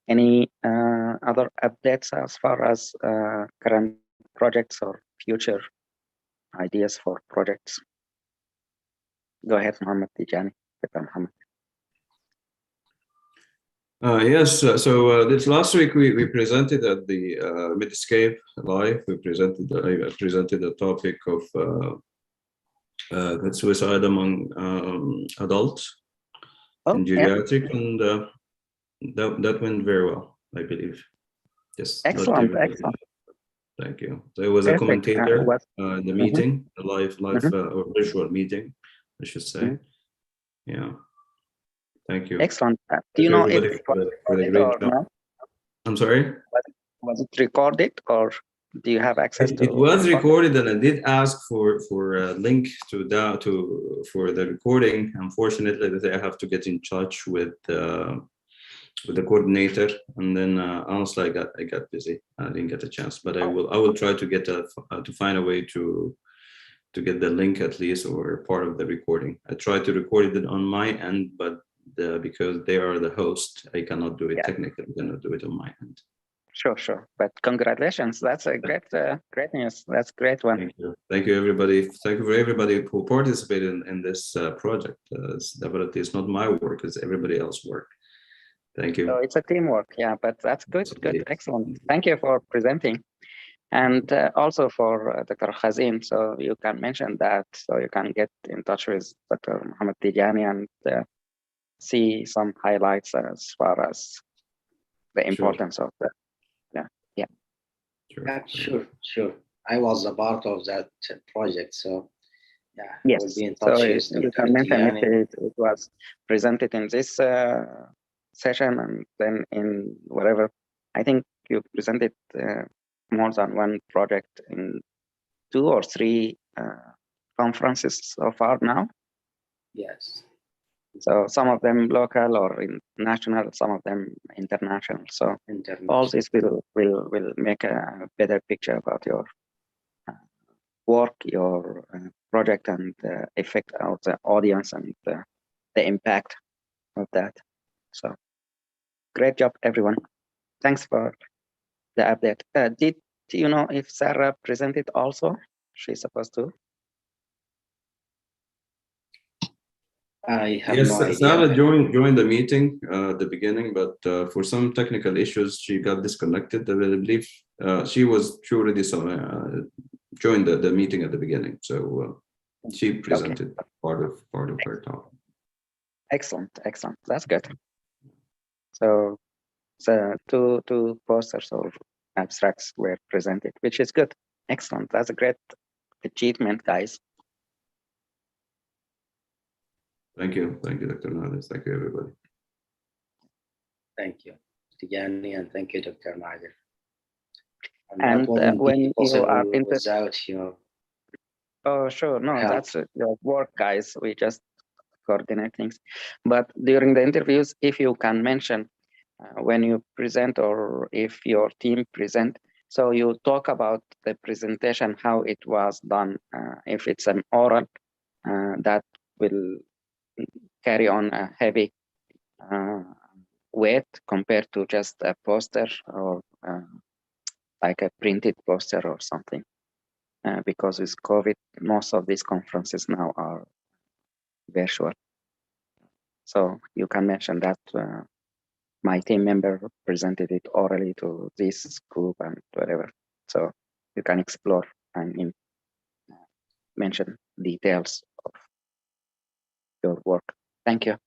Any other updates as far as current projects or future ideas for projects? Go ahead, Mohamed Tijani. Mohamed. Yes, so this last week we presented at the Medscape Live. I presented the topic of suicide among adults in geriatric, and that went very well, I believe. Just excellent, excellent. Thank you. There was a commentator in the meeting, a live or visual meeting, I should say. Yeah. Thank you. Excellent. Do you know if it was recorded or no? I'm sorry? Was it recorded, or do you have access to it? Was recorded, and I did ask for a link for the recording. Unfortunately, I have to get in touch with the coordinator, and then honestly, I got busy. I didn't get a chance, but I will try to get to find a way to get the link at least, or part of the recording. I tried to record it on my end, but because they are the host, I cannot do it Yeah. technically. I cannot do it on my end. Sure. But congratulations. That's a great news. That's a great one. Thank you. Thank you, everybody. Thank you for everybody who participated in this project. It's definitely, it's not my work, it's everybody else's work. Thank you. So it's a teamwork. Yeah, but that's good. Absolutely. Good. Excellent. Thank you for presenting. And also for Dr. Khazin, so you can mention that, so you can get in touch with Dr. Mohamed Tijani and see some highlights as far as the importance of that. Yeah. Sure. I was a part of that project, so yeah, Yes. I will be in touch So with you Dr. can mention Tijani. it was presented in this session, and then in whatever. I think you presented more than one project in 2 or 3 conferences so far now. Yes. So some of them local or national, some of them international. So all this will make a better picture about your work, your project, and the effect of the audience and the impact of that. So great job, everyone. Thanks for the update. Did you know if Sarah presented also? She's supposed to. I have Yes, no idea. Sarah joined the meeting at the beginning, but for some technical issues, she got disconnected. I believe she already joined the meeting at the beginning, so she presented part of her talk. Excellent. That's good. So two posters or abstracts were presented, which is good. Excellent. That's a great achievement, guys. Thank you, Dr. Nader. Thank you, everybody. Thank you, Tijani, and thank you, Dr. Nader. And when you are without your sure, no, help. that's your work, guys. We just coordinate things. But during the interviews, if you can mention when you present or if your team present, so you talk about the presentation, how it was done. If it's an oral, that will carry on a heavy weight compared to just a poster or like a printed poster or something. Because with COVID, most of these conferences now are virtual. So you can mention that my team member presented it orally to this group and whatever. So you can explore and mention details of your work. Thank you.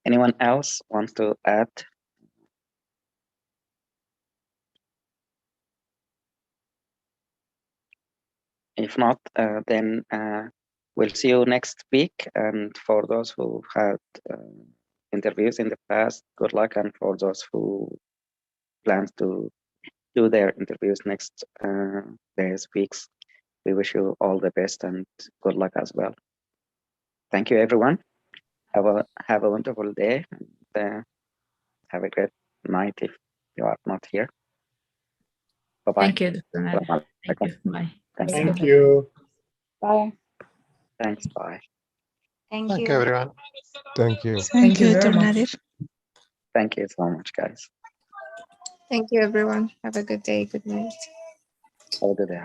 Anyone else wants to add? If not, then we'll see you next week. And for those who had interviews in the past, good luck. And for those who plan to do their interviews next days, weeks, we wish you all the best and good luck as well. Thank you, everyone. Have a wonderful day. And, have a great night if you are not here. Bye-bye. Thank you, Dr. Nader. Thank you. Bye. Thank you. Bye. Thanks. Bye. Thank Thank you. you, everyone. Thank you. Thank you very much. Thank you so much, guys. Thank you, everyone. Have a good day. Good night. Have a good day.